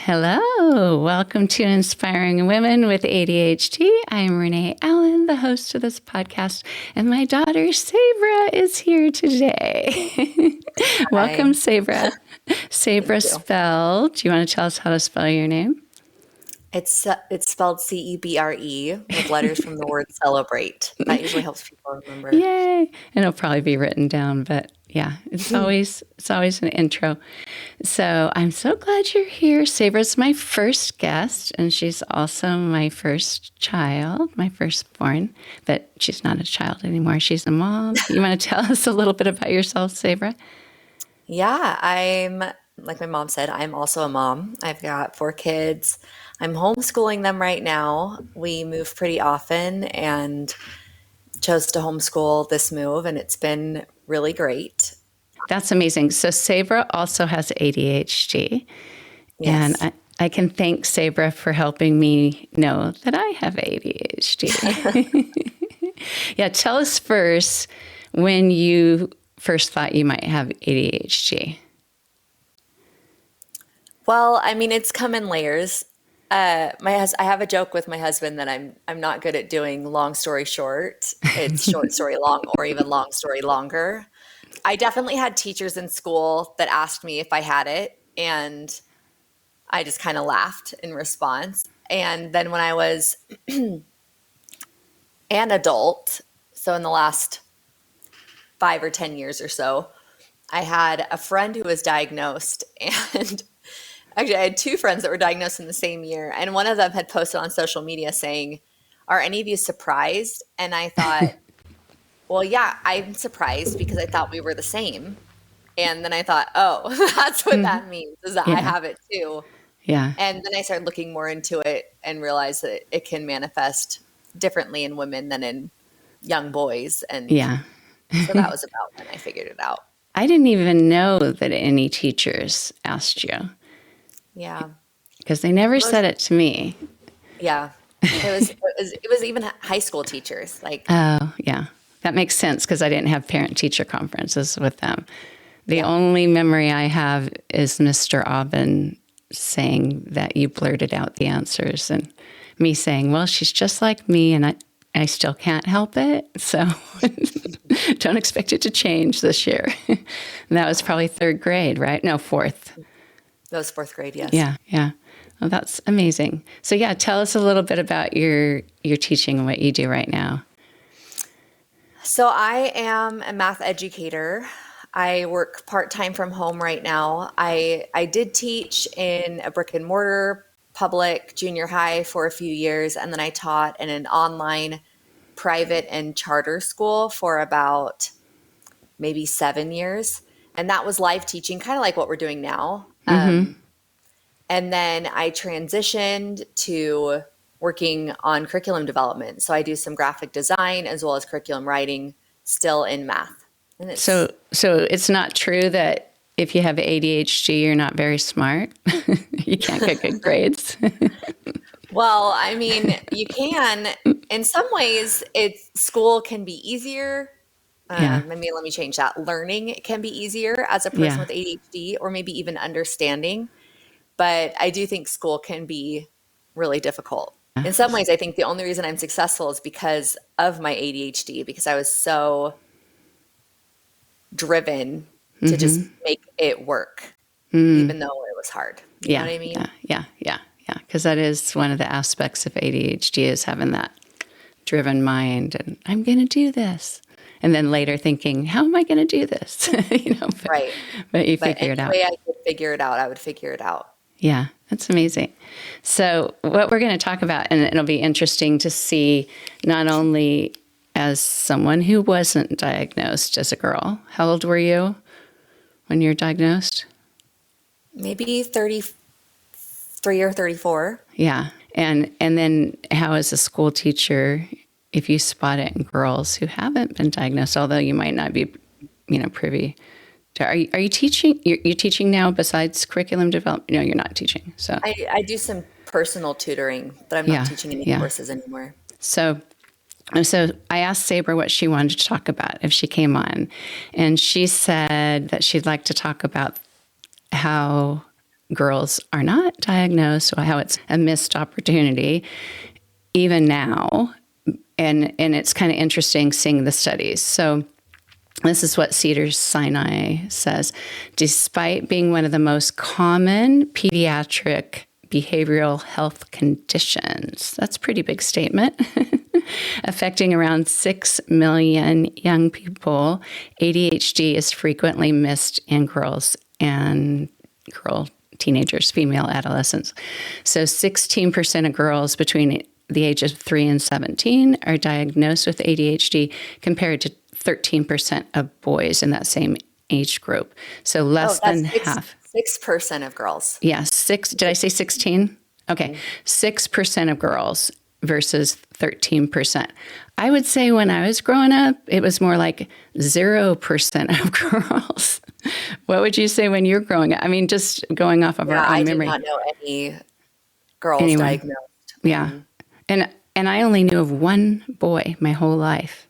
Hello, welcome to Inspiring Women with ADHD. I'm Renee Allen, the host of this podcast, and my daughter Cebre is here today. Welcome, Cebre. Cebre spelled. Do you want to tell us how to spell your name? It's spelled C-E-B-R-E with letters from the word celebrate. That usually helps people remember. Yay! And it'll probably be written down, but yeah, it's always an intro. So I'm so glad you're here. Sabre's my first guest, and she's also my first child, my firstborn, but she's not a child anymore. She's a mom. You want to tell us a little bit about yourself, Cebre? Yeah, I'm, like my mom said, I'm also a mom. I've got 4 kids. I'm homeschooling them right now. We move pretty often and chose to homeschool this move, and it's been really great. That's amazing. So Cebre also has ADHD. Yes. And I can thank Cebre for helping me know that I have ADHD. Yeah, tell us first when you first thought you might have ADHD. Well, I mean, it's come in layers. I have a joke with my husband that I'm not good at doing long story short. It's short story long or even long story longer. I definitely had teachers in school that asked me if I had it, and I just kind of laughed in response. And then when I was an adult, so in the last 5 or 10 years or so, I had a friend who was diagnosed, and actually I had 2 friends that were diagnosed in the same year. And one of them had posted on social media saying, "Are any of you surprised?" And I thought, well, yeah, I'm surprised because I thought we were the same. And then I thought, oh, that's what that means, is that I have it too. Yeah. And then I started looking more into it and realized that it can manifest differently in women than in young boys. And so that was about when I figured it out. I didn't even know that any teachers asked you. Yeah. Because they never said it to me. Yeah. It was even high school teachers. Like, oh, yeah. That makes sense because I didn't have parent-teacher conferences with them. The only memory I have is Mr. Aubin saying that you blurted out the answers and me saying, well, she's just like me and I still can't help it. So don't expect it to change this year. And that was probably 3rd grade, right? No, 4th. That was 4th grade, yes. Yeah. Well, that's amazing. So yeah, tell us a little bit about your teaching and what you do right now. So I am a math educator. I work part-time from home right now. I did teach in a brick and mortar public junior high for a few years, and then I taught in an online private and charter school for about maybe 7 years. And that was live teaching, kind of like what we're doing now. And then I transitioned to working on curriculum development. So I do some graphic design as well as curriculum writing, still in math. And so it's not true that if you have ADHD, you're not very smart. You can't get good grades. Well, I mean, you can. In some ways, school can be easier. Maybe let me change that. Learning can be easier as a person with ADHD, or maybe even understanding. But I do think school can be really difficult. In some ways, I think the only reason I'm successful is because of my ADHD, because I was so driven to just make it work, even though it was hard. You know what I mean? Yeah. Because that is one of the aspects of ADHD, is having that driven mind and I'm going to do this. And then later thinking, how am I going to do this? Right. But you figure it out. Any way I could figure it out, I would figure it out. Yeah, that's amazing. So what we're going to talk about, and it'll be interesting to see not only as someone who wasn't diagnosed as a girl. How old were you when you were diagnosed? Maybe 33 or 34. Yeah. And then how as a school teacher, if you spot it in girls who haven't been diagnosed, although you might not be, privy to, are you teaching? You're teaching now besides curriculum development? No, you're not teaching. So I do some personal tutoring, but I'm not teaching any courses anymore. So I asked Cebre what she wanted to talk about if she came on, and she said that she'd like to talk about how girls are not diagnosed, how it's a missed opportunity, even now. And it's kind of interesting seeing the studies. So this is what Cedars-Sinai says. Despite being one of the most common pediatric behavioral health conditions, that's a pretty big statement, affecting around 6 million young people, ADHD is frequently missed in girls and teenagers, female adolescents. So 16% of girls between the age of 3 and 17 are diagnosed with ADHD, compared to 13% of boys in that same age group. So less than half. 6% of girls. Yeah, did I say 16? Okay, 6% of girls versus 13%. I would say when I was growing up, it was more like 0% of girls. What would you say when you're growing up? I mean, just going off of our own memory. I did not know any girls diagnosed. Yeah. And I only knew of one boy my whole life.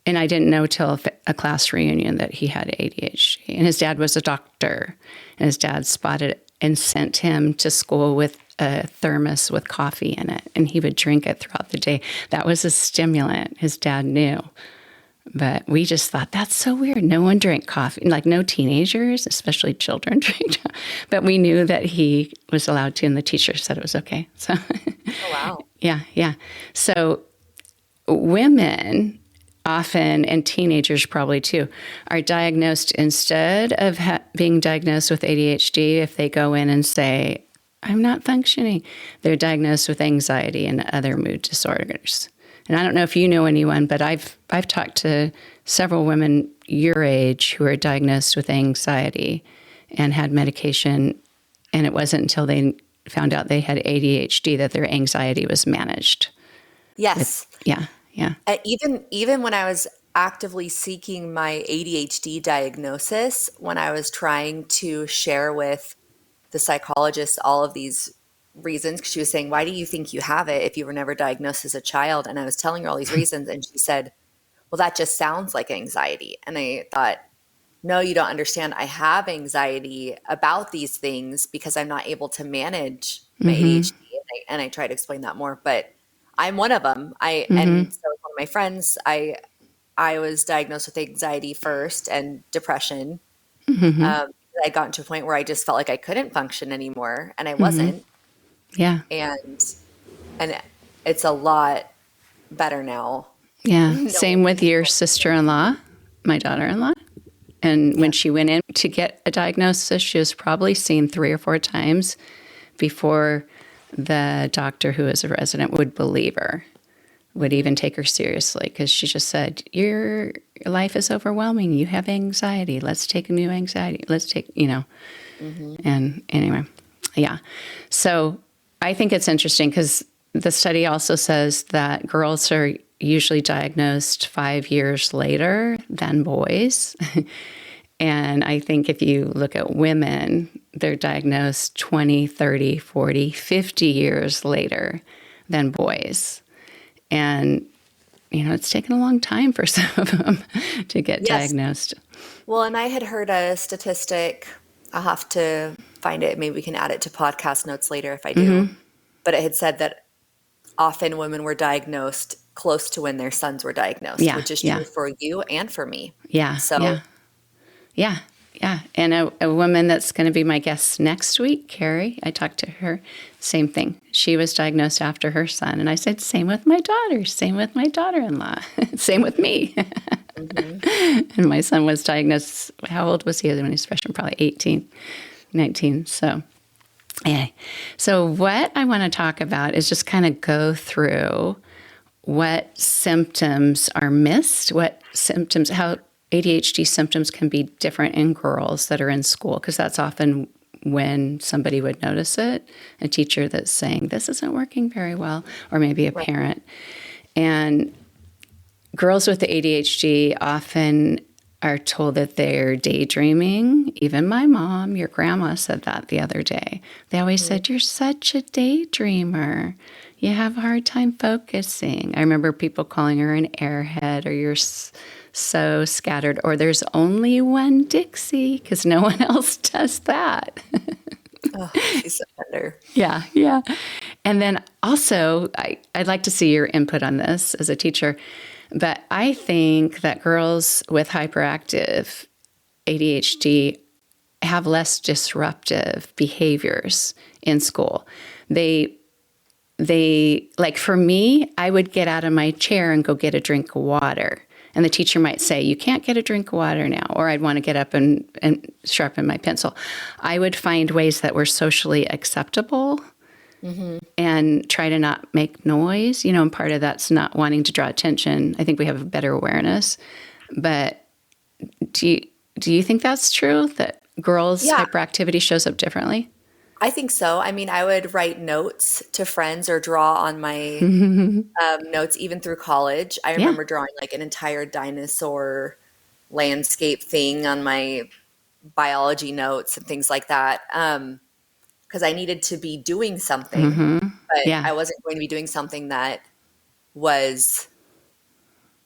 And I didn't know till a class reunion that he had ADHD. And his dad was a doctor. And his dad spotted it and sent him to school with a thermos with coffee in it. And he would drink it throughout the day. That was a stimulant. His dad knew. But we just thought, that's so weird. No one drank coffee. Like, no teenagers, especially children, drank. But we knew that he was allowed to, and the teacher said it was okay. So, oh, wow. Yeah. So women often, and teenagers probably too, are diagnosed instead of being diagnosed with ADHD. If they go in and say, I'm not functioning, they're diagnosed with anxiety and other mood disorders. And I don't know if you know anyone, but I've talked to several women your age who are diagnosed with anxiety and had medication, and it wasn't until they found out they had ADHD that their anxiety was managed. Yes. Yeah. Even when I was actively seeking my ADHD diagnosis, when I was trying to share with the psychologist all of these reasons, because she was saying, why do you think you have it if you were never diagnosed as a child? And I was telling her all these reasons, and she said, well, that just sounds like anxiety. And I thought, no, you don't understand. I have anxiety about these things because I'm not able to manage my ADHD. And I try to explain that more, but I'm one of them. And so one of my friends, I was diagnosed with anxiety first and depression. I got to a point where I just felt like I couldn't function anymore, and I wasn't. Yeah. And it's a lot better now. Yeah. Same with your sister-in-law, my daughter-in-law. And when she went in to get a diagnosis, she was probably seen 3 or 4 times before the doctor, who is a resident, would believe her, would even take her seriously, because she just said, your life is overwhelming. You have anxiety. Let's take a new anxiety. Let's take, And anyway, yeah. So I think it's interesting because the study also says that girls are usually diagnosed 5 years later than boys. And I think if you look at women, they're diagnosed 20, 30, 40, 50 years later than boys. And, it's taken a long time for some of them to get diagnosed. Well, and I had heard a statistic. I'll have to find it. Maybe we can add it to podcast notes later if I do. But it had said that often women were diagnosed close to when their sons were diagnosed, which is true for you and for me. Yeah. So, yeah. And a woman that's going to be my guest next week, Carrie, I talked to her, same thing. She was diagnosed after her son. And I said, same with my daughter, same with my daughter-in-law, same with me. And my son was diagnosed, how old was he when he was freshman? Probably 18, 19. So, yeah. So what I want to talk about is just kind of go through what symptoms are missed, how ADHD symptoms can be different in girls that are in school, because that's often when somebody would notice it, a teacher that's saying, this isn't working very well, or maybe a parent. And girls with the ADHD often are told that they're daydreaming. Even my mom, your grandma, said that the other day. They always said, you're such a daydreamer. You have a hard time focusing. I remember people calling her an airhead, or you're so scattered, or there's only one Dixie, because no one else does that. Oh, she's so fun better. Yeah, yeah. And then also, I'd like to see your input on this as a teacher, but I think that girls with hyperactive ADHD have less disruptive behaviors in school. They like, for me, I would get out of my chair and go get a drink of water. And the teacher might say, you can't get a drink of water now. Or I'd want to get up and sharpen my pencil. I would find ways that were socially acceptable and try to not make noise. And part of that's not wanting to draw attention. I think we have a better awareness. But do you think that's true, that girls' hyperactivity shows up differently? I think so. I mean, I would write notes to friends or draw on my notes even through college. I remember drawing like an entire dinosaur landscape thing on my biology notes and things like that, because I needed to be doing something, but I wasn't going to be doing something that was,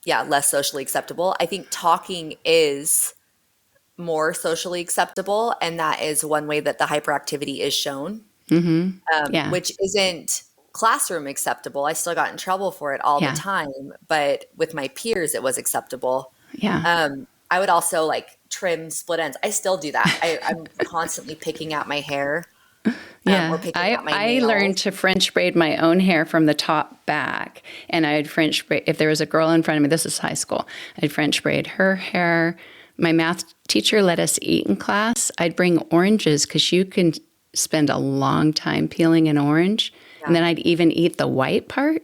less socially acceptable. I think talking is more socially acceptable, and that is one way that the hyperactivity is shown, which isn't classroom acceptable. I still got in trouble for it all the time, but with my peers it was acceptable. I would also like trim split ends. I still do that. I'm constantly picking out my hair. Or picking out my nails. I learned to French braid my own hair from the top back, and I'd French braid, if there was a girl in front of me, this is high school, I'd French braid her hair. My math teacher let us eat in class. I'd bring oranges because you can spend a long time peeling an orange. And then I'd even eat the white part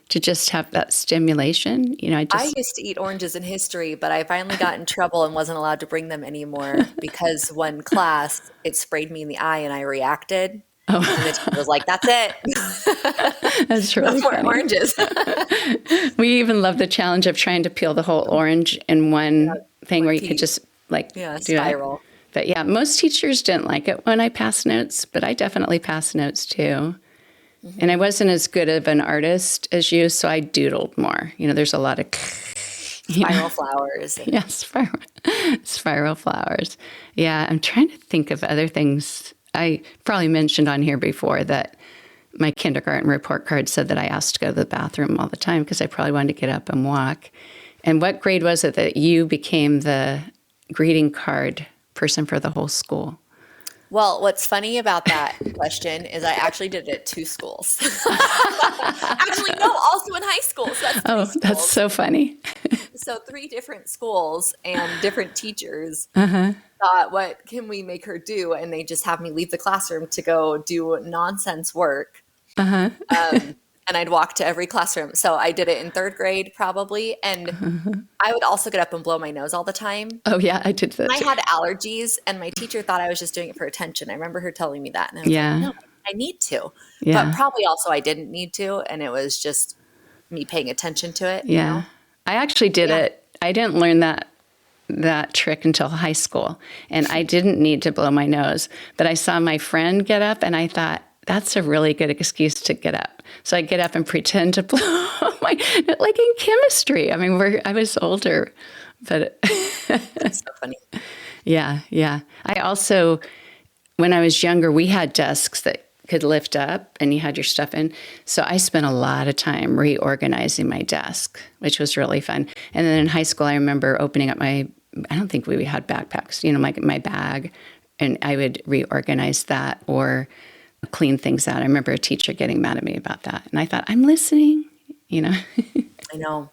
to just have that stimulation. I used to eat oranges in history, but I finally got in trouble and wasn't allowed to bring them anymore because one class, it sprayed me in the eye and I reacted. And the teacher was like, that's it. That's really no more funny. Oranges. We even love the challenge of trying to peel the whole orange in one thing where you could just do spiral. it. But most teachers didn't like it when I passed notes, but I definitely passed notes too. And I wasn't as good of an artist as you, so I doodled more. There's a lot of spiral flowers. Yeah, spiral flowers. Yeah, I'm trying to think of other things. I probably mentioned on here before that my kindergarten report card said that I asked to go to the bathroom all the time because I probably wanted to get up and walk. And what grade was it that you became the greeting card person for the whole school? Well, what's funny about that question is I actually did it at 2 schools. Actually, no, also in high school. So that's 3 schools. That's so funny. So 3 different schools and different teachers thought, what can we make her do? And they just have me leave the classroom to go do nonsense work. And I'd walk to every classroom. So I did it in 3rd grade probably. And I would also get up and blow my nose all the time. Oh, yeah, I did that. I had allergies, and my teacher thought I was just doing it for attention. I remember her telling me that. And I was like, no, I need to. But probably also I didn't need to. And it was just me paying attention to it. Yeah. I actually did it. I didn't learn that trick until high school. And I didn't need to blow my nose. But I saw my friend get up, and I thought, that's a really good excuse to get up. So I get up and pretend to blow like in chemistry. I mean, I was older, but that's so funny. Yeah. I also, when I was younger, we had desks that could lift up and you had your stuff in. So I spent a lot of time reorganizing my desk, which was really fun. And then in high school, I remember opening up I don't think we had backpacks, my bag, and I would reorganize that or clean things out. I remember a teacher getting mad at me about that. And I thought, I'm listening, I know.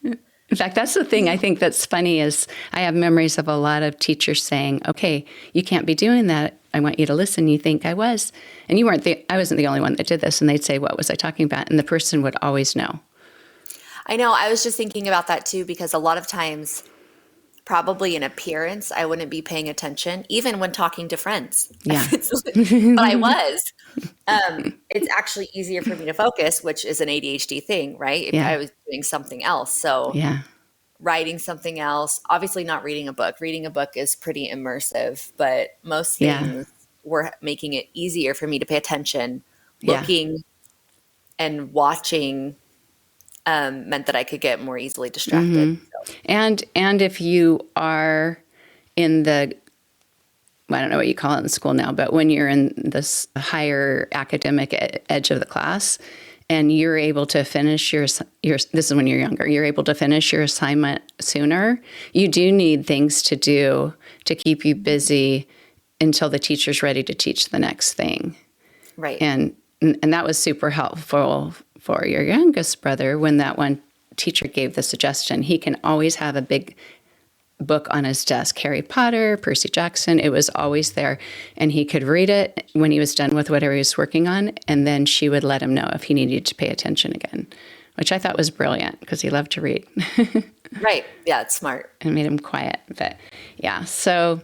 In fact, that's the thing I think that's funny is I have memories of a lot of teachers saying, okay, you can't be doing that. I want you to listen. You think I was. And I wasn't the only one that did this. And they'd say, what was I talking about? And the person would always know. I know. I was just thinking about that too, because a lot of times, probably in appearance, I wouldn't be paying attention, even when talking to friends. Yeah. But I was. It's actually easier for me to focus, which is an ADHD thing, right? If I was doing something else. So writing something else, obviously not reading a book. Reading a book is pretty immersive, but most things were making it easier for me to pay attention. Looking and watching meant that I could get more easily distracted. So. And if you are in the I don't know what you call it in school now, but when you're in this higher academic edge of the class and you're able to finish this is when you're younger, you're able to finish your assignment sooner, you do need things to do to keep you busy until the teacher's ready to teach the next thing. Right. And that was super helpful for your youngest brother when that one teacher gave the suggestion. He can always have a big book on his desk, Harry Potter, Percy Jackson. It was always there. And he could read it when he was done with whatever he was working on. And then she would let him know if he needed to pay attention again, which I thought was brilliant because he loved to read. Right. Yeah, it's smart. And made him quiet. But so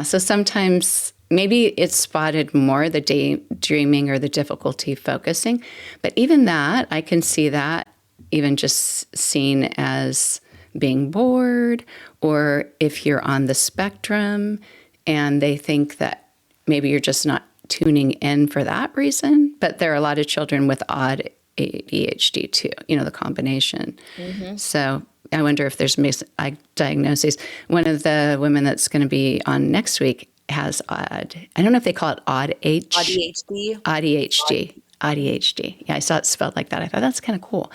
sometimes maybe it's spotted more, the daydreaming or the difficulty focusing. But even that, I can see that even just seen as being bored, or if you're on the spectrum and they think that maybe you're just not tuning in for that reason. But there are a lot of children with odd ADHD too, the combination. Mm-hmm. So I wonder if there's misdiagnoses. One of the women that's going to be on next week has odd. I don't know if they call it odd H. ADHD. ADHD. Yeah, I saw it spelled like that. I thought that's kind of cool.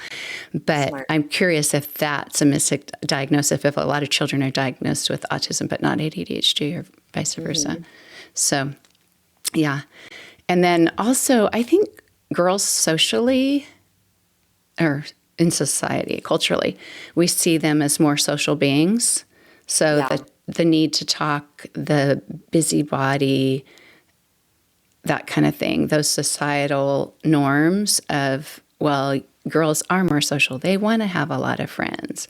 But Smart. I'm curious if that's a misdiagnosis, if a lot of children are diagnosed with autism but not ADHD or vice versa. Mm-hmm. So, yeah. And then also, I think girls socially or in society, culturally, we see them as more social beings. So the need to talk, the busybody, that kind of thing, those societal norms of, well, girls are more social. They want to have a lot of friends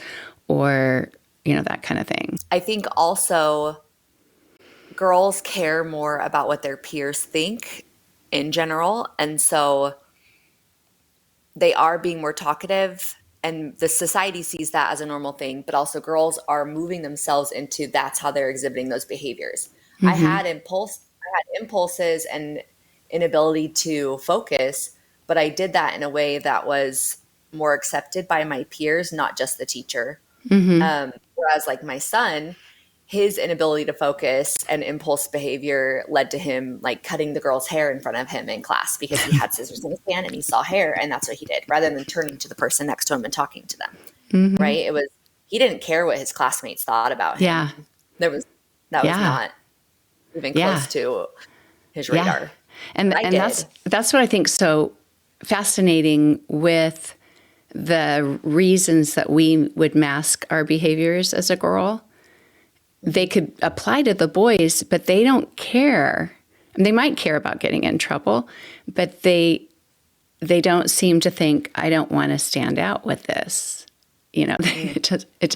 or, that kind of thing. I think also girls care more about what their peers think in general. And so they are being more talkative, and the society sees that as a normal thing, but also girls are moving themselves into that's how they're exhibiting those behaviors. Mm-hmm. I had impulses and inability to focus, but I did that in a way that was more accepted by my peers, not just the teacher. Mm-hmm. Whereas like my son, his inability to focus and impulse behavior led to him like cutting the girl's hair in front of him in class because he had scissors in his hand and he saw hair, and that's what he did rather than turning to the person next to him and talking to them. Mm-hmm. Right. He didn't care what his classmates thought about him. Yeah. That was not even close to his radar. Yeah. And that's what I think so fascinating with the reasons that we would mask our behaviors as a girl. They could apply to the boys, but they don't care. And they might care about getting in trouble, but they don't seem to think, I don't want to stand out with this. It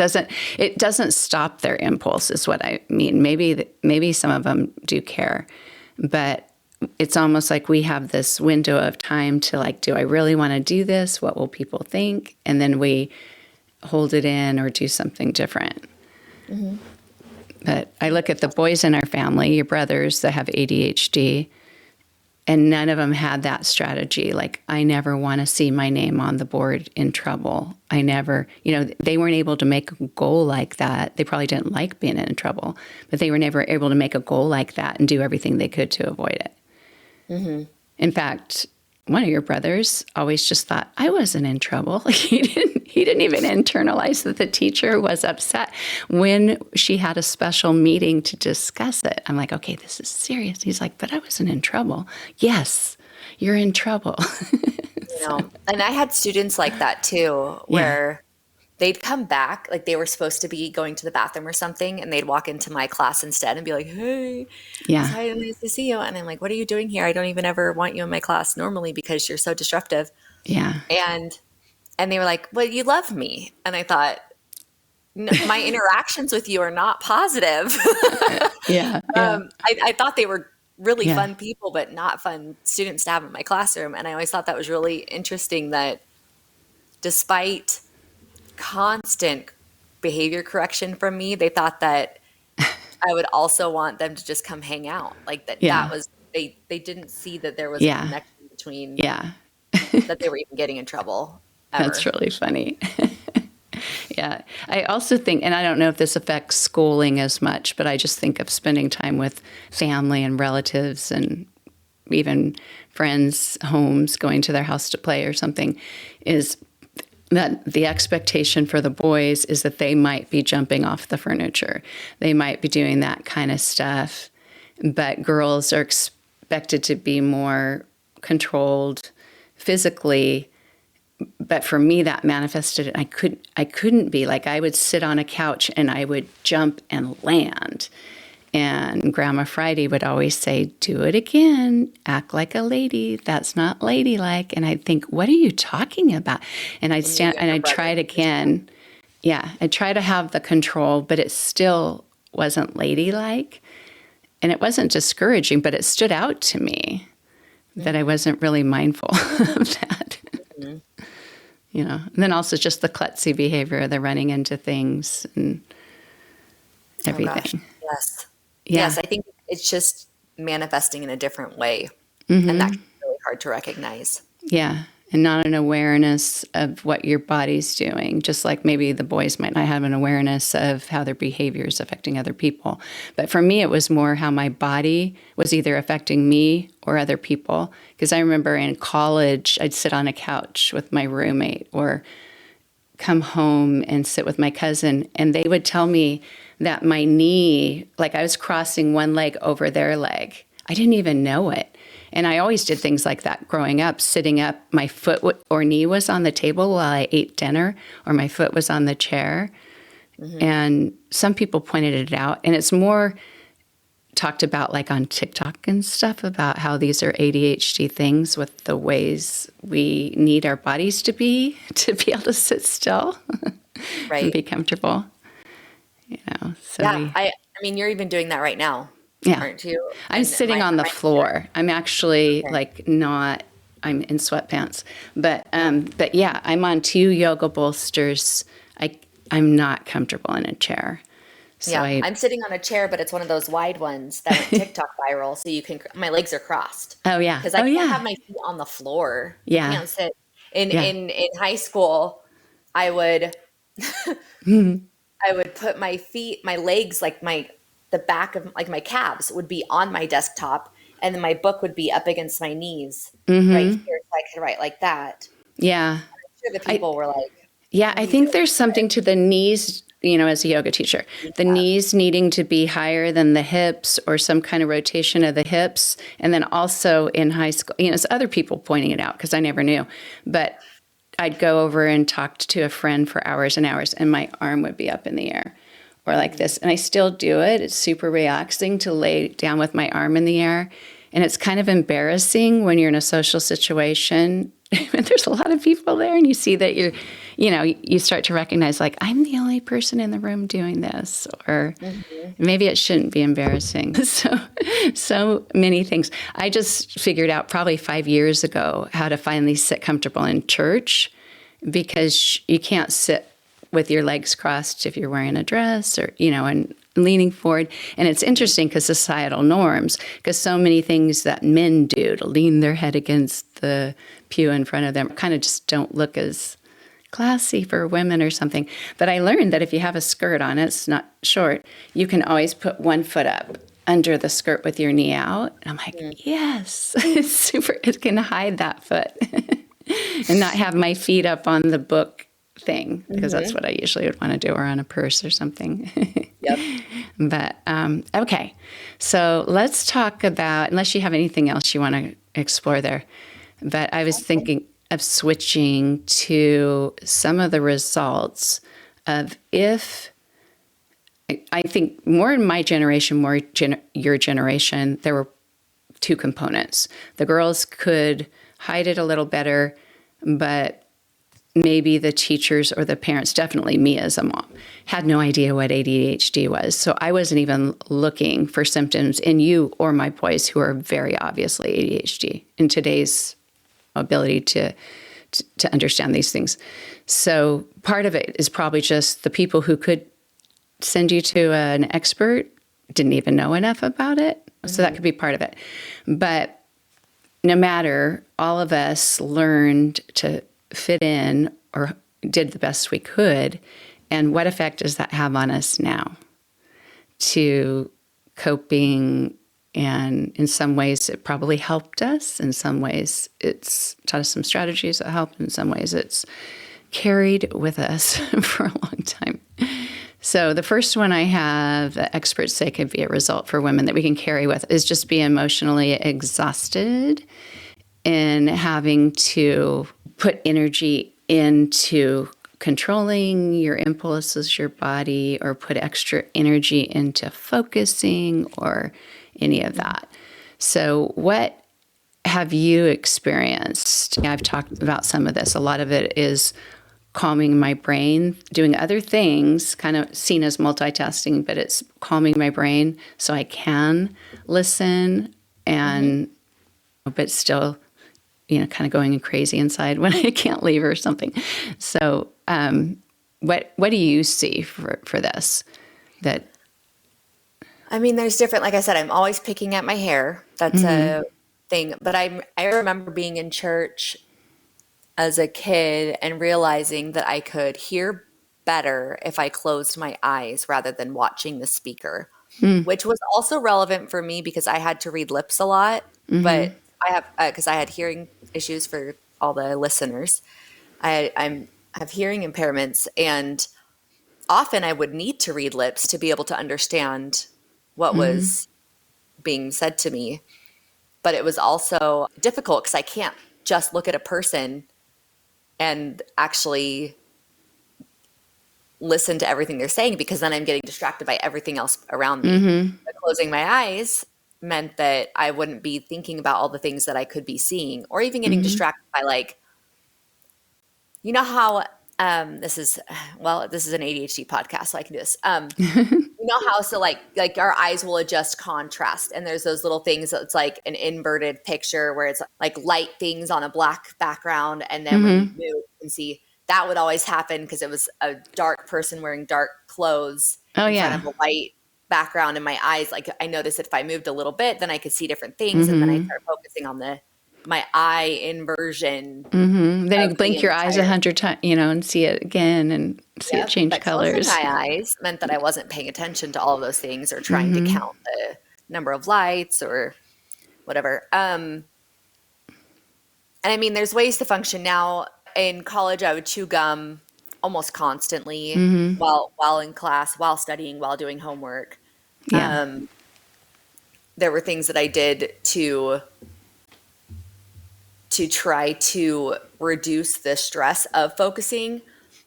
doesn't stop their impulse is what I mean. Maybe some of them do care, but it's almost like we have this window of time to like, do I really want to do this? What will people think? And then we hold it in or do something different. Mm-hmm. But I look at the boys in our family, your brothers that have ADHD, and none of them had that strategy. Like, I never want to see my name on the board in trouble. I never, they weren't able to make a goal like that. They probably didn't like being in trouble, but they were never able to make a goal like that and do everything they could to avoid it. Mm-hmm. In fact, one of your brothers always just thought I wasn't in trouble. He didn't even internalize that the teacher was upset when she had a special meeting to discuss it. I'm like, okay, this is serious. He's like, but I wasn't in trouble. Yes, you're in trouble. And I had students like that too, where they'd come back, like they were supposed to be going to the bathroom or something, and they'd walk into my class instead and be like, hey, it's nice to see you. And I'm like, what are you doing here? I don't even ever want you in my class normally because you're so disruptive. Yeah. And they were like, well, you love me. And I thought, no, my interactions with you are not positive. I thought they were really fun people, but not fun students to have in my classroom. And I always thought that was really interesting that despite constant behavior correction from me, they thought that I would also want them to just come hang out. Like that was, they didn't see that there was a connection between that they were even getting in trouble ever. That's really funny. Yeah. I also think, and I don't know if this affects schooling as much, but I just think of spending time with family and relatives and even friends' homes, going to their house to play or something, is that the expectation for the boys is that they might be jumping off the furniture. They might be doing that kind of stuff. But girls are expected to be more controlled physically. But for me, that manifested, I couldn't be. Like, I would sit on a couch and I would jump and land. And Grandma Friday would always say, do it again, act like a lady. That's not ladylike. And I'd think, what are you talking about? And I'd stand and I'd try it again. Yeah, I'd try to have the control, but it still wasn't ladylike. And it wasn't discouraging, but it stood out to me that I wasn't really mindful of that. You know, and then also just the klutzy behavior, the running into things and everything. Oh gosh. Yes. Yeah. Yes, I think it's just manifesting in a different way. And that can be really hard to recognize. Yeah. And not an awareness of what your body's doing. Just like maybe the boys might not have an awareness of how their behavior is affecting other people. But for me, it was more how my body was either affecting me or other people. Because I remember in college, I'd sit on a couch with my roommate or come home and sit with my cousin. And they would tell me that my knee, like I was crossing one leg over their leg. I didn't even know it. And I always did things like that growing up, sitting up, my foot or knee was on the table while I ate dinner, or my foot was on the chair. And some people pointed it out. And it's more talked about like on TikTok and stuff about how these are ADHD things with the ways we need our bodies to be able to sit still and be comfortable. You know, so yeah, I mean, you're even doing that right now. Yeah. Aren't you? I'm sitting on the floor. I'm actually I'm in sweatpants, but yeah, I'm on 2 yoga bolsters. I'm not comfortable in a chair. So yeah, I'm sitting on a chair, but it's one of those wide ones that went TikTok viral. So my legs are crossed. Oh yeah. Because I can't have my feet on the floor. Yeah. I can't sit. In high school, I would I would put my legs, like the back of like my calves would be on my desktop, and then my book would be up against my knees right here, so I could write like that. Yeah. I'm sure the people were like, yeah, I think there's something to the knees, you know, as a yoga teacher, the knees needing to be higher than the hips or some kind of rotation of the hips. And then also in high school, you know, it's other people pointing it out because I never knew, but I'd go over and talk to a friend for hours and hours, and my arm would be up in the air or like this. And I still do it. It's super relaxing to lay down with my arm in the air. And it's kind of embarrassing when you're in a social situation and there's a lot of people there and you see that you start to recognize, like, I'm the only person in the room doing this, or maybe it shouldn't be embarrassing. So many things. I just figured out probably 5 years ago how to finally sit comfortable in church, because you can't sit with your legs crossed if you're wearing a dress or, you know, and leaning forward. And it's interesting because societal norms, because so many things that men do to lean their head against the pew in front of them kind of just don't look as classy for women or something. But I learned that if you have a skirt on, it's not short, you can always put one foot up under the skirt with your knee out. And I'm like, yes, it's super. It can hide that foot and not have my feet up on the book thing, because that's what I usually would want to do, or on a purse or something. Yep. But okay, so let's talk about, unless you have anything else you want to explore there, but I was thinking of switching to some of the results of, if I think more in my generation, your generation, there were 2 components. The girls could hide it a little better, but maybe the teachers or the parents, definitely me as a mom, had no idea what ADHD was. So I wasn't even looking for symptoms in you or my boys, who are very obviously ADHD in today's ability to understand these things. So part of it is probably just the people who could send you to an expert didn't even know enough about it. So that could be part of it. But no matter, all of us learned to fit in, or did the best we could, And what effect does that have on us now to coping? And in some ways, it probably helped us. In some ways, it's taught us some strategies that help. In some ways, it's carried with us for a long time. So the first one I have, experts say could be a result for women that we can carry with, is just be emotionally exhausted and having to put energy into controlling your impulses, your body, or put extra energy into focusing or any of that. So what have you experienced? I've talked about some of this. A lot of it is calming my brain, doing other things, kind of seen as multitasking, but it's calming my brain so I can listen and, but still, kind of going crazy inside when I can't leave or something. So, what do you see for this? That, I mean, there's different, like I said, I'm always picking at my hair. That's a thing. But I remember being in church as a kid and realizing that I could hear better if I closed my eyes rather than watching the speaker, which was also relevant for me because I had to read lips a lot. But I have, because I had hearing issues for all the listeners. I have hearing impairments, and often I would need to read lips to be able to understand what was being said to me. But it was also difficult because I can't just look at a person and actually listen to everything they're saying, because then I'm getting distracted by everything else around me. But closing my eyes meant that I wouldn't be thinking about all the things that I could be seeing, or even getting distracted by, like, you know how this is an ADHD podcast, so I can do this. You know how, so like our eyes will adjust contrast, and there's those little things that's like an inverted picture where it's like light things on a black background, and then when you move, you can see that would always happen because it was a dark person wearing dark clothes in front of a white background in my eyes. Like, I noticed that if I moved a little bit, then I could see different things, and then I start focusing on my eye inversion. Then you blink your eyes 100 times, and see it again and see it change but colors. Closing my eyes meant that I wasn't paying attention to all of those things or trying to count the number of lights or whatever. And I mean, there's ways to function now. In college, I would chew gum almost constantly while in class, while studying, while doing homework. There were things that I did to try to reduce the stress of focusing.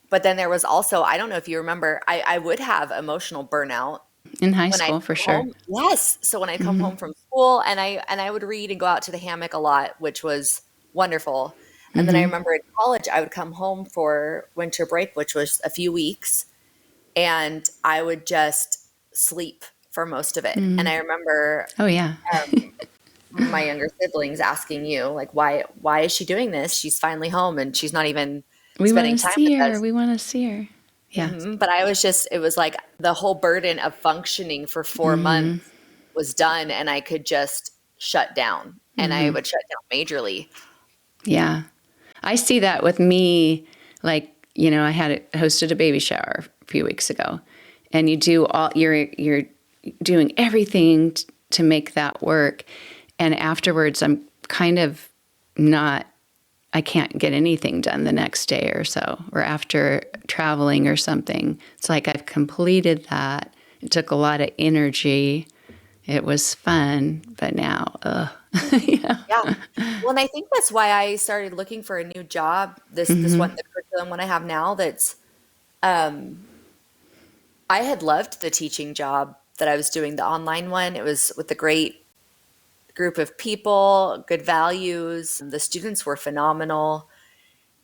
But then there was also, I don't know if you remember, I would have emotional burnout in high school, for sure. Yes. So when I come home from school, and I would read and go out to the hammock a lot, which was wonderful. And then I remember in college, I would come home for winter break, which was a few weeks, and I would just sleep for most of it. And I remember my younger siblings asking you, like, why is she doing this? She's finally home and she's not even spending time with us. We want to see her. Yeah. But it was like the whole burden of functioning for 4 months was done, and I could just shut down, and I would shut down majorly. Yeah. I see that with me. Like, I hosted a baby shower a few weeks ago, and you do you're doing everything to make that work. And afterwards, I'm kind of I can't get anything done the next day or so, or after traveling or something. It's like I've completed that. It took a lot of energy. It was fun, but now, Yeah. Well, and I think that's why I started looking for a new job. The curriculum one I have now, that's, I had loved the teaching job that I was doing, the online one. It was with a great group of people, good values. The students were phenomenal.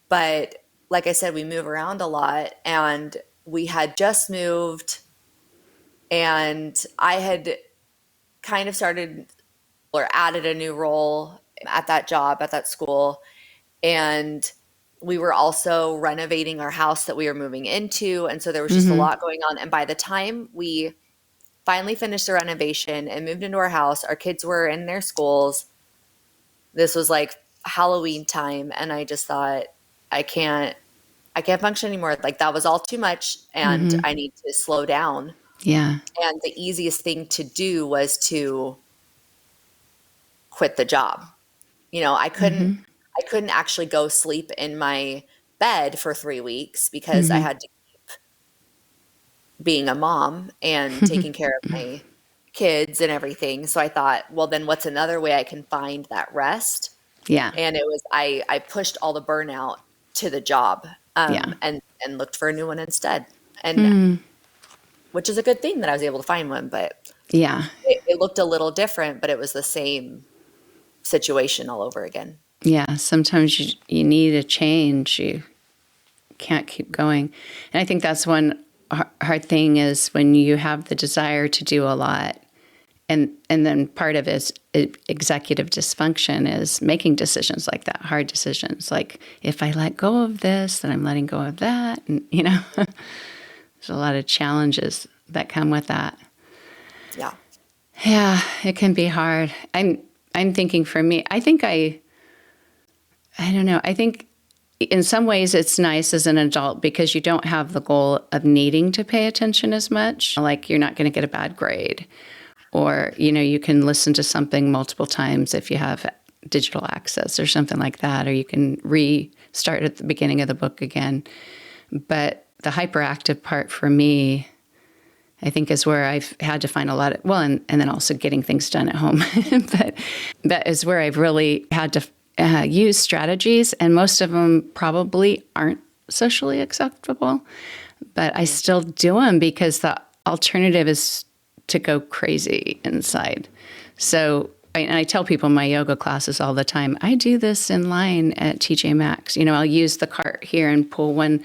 But like I said, we move around a lot, and we had just moved, and I had kind of started or added a new role at that job, at that school. And we were also renovating our house that we were moving into. And so there was just a lot going on. And by the time we finally finished the renovation and moved into our house, our kids were in their schools. This was like Halloween time. And I just thought, I can't I can't function anymore. Like that was all too much and I need to slow down. Yeah. And the easiest thing to do was to quit the job. You know, I couldn't actually go sleep in my bed for 3 weeks because I had to keep being a mom and taking care of my kids and everything. So I thought, well, then what's another way I can find that rest? Yeah. And it was I pushed all the burnout to the job, Yeah. and looked for a new one instead. And which is a good thing that I was able to find one, but Yeah. it looked a little different, but it was the same situation all over again. Yeah. Sometimes you need a change. You can't keep going. And I think that's one hard thing is when you have the desire to do a lot. And then part of it is executive dysfunction is making decisions like that, hard decisions. Like if I let go of this, then I'm letting go of that. And, there's a lot of challenges that come with that. Yeah. Yeah, it can be hard. I'm thinking for me, I don't know. I think in some ways it's nice as an adult because you don't have the goal of needing to pay attention as much. Like you're not going to get a bad grade. Or, you can listen to something multiple times if you have digital access or something like that. Or you can restart at the beginning of the book again. But the hyperactive part for me, I think is where I've had to find a lot of, and then also getting things done at home. But that is where I've really had to use strategies, and most of them probably aren't socially acceptable. But I still do them because the alternative is to go crazy inside. So I tell people in my yoga classes all the time, I do this in line at TJ Maxx. I'll use the cart here and pull one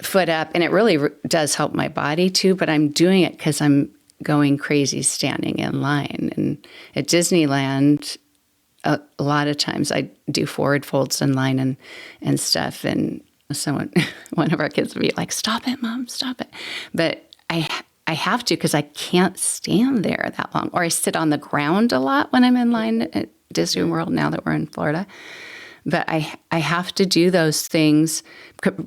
foot up, and it really does help my body too, but I'm doing it because I'm going crazy standing in line. And at Disneyland, a lot of times I do forward folds in line and stuff. And one of our kids would be like, "Stop it, Mom, stop it." But I have to because I can't stand there that long. Or I sit on the ground a lot when I'm in line at Disney World now that we're in Florida. But I have to do those things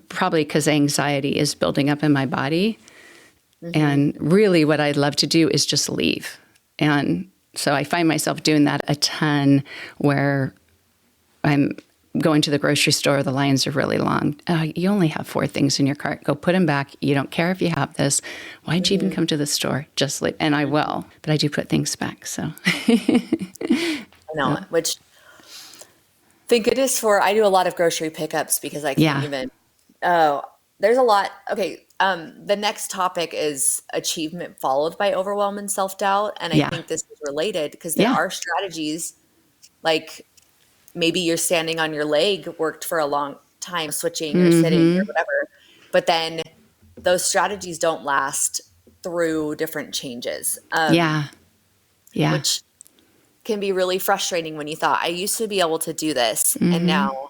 probably because anxiety is building up in my body. And really what I'd love to do is just leave. And so I find myself doing that a ton where I'm going to the grocery store, the lines are really long. You only have 4 things in your cart. Go put them back. You don't care if you have this. Why'd you even come to the store? Just leave. And I will, but I do put things back. So I know, which thank goodness I do a lot of grocery pickups because I can't even, there's a lot. Okay. The next topic is achievement followed by overwhelm and self-doubt. And I think this is related because there are strategies like, maybe you're standing on your leg worked for a long time, switching or sitting or whatever, but then those strategies don't last through different changes. Which can be really frustrating when you thought, I used to be able to do this and now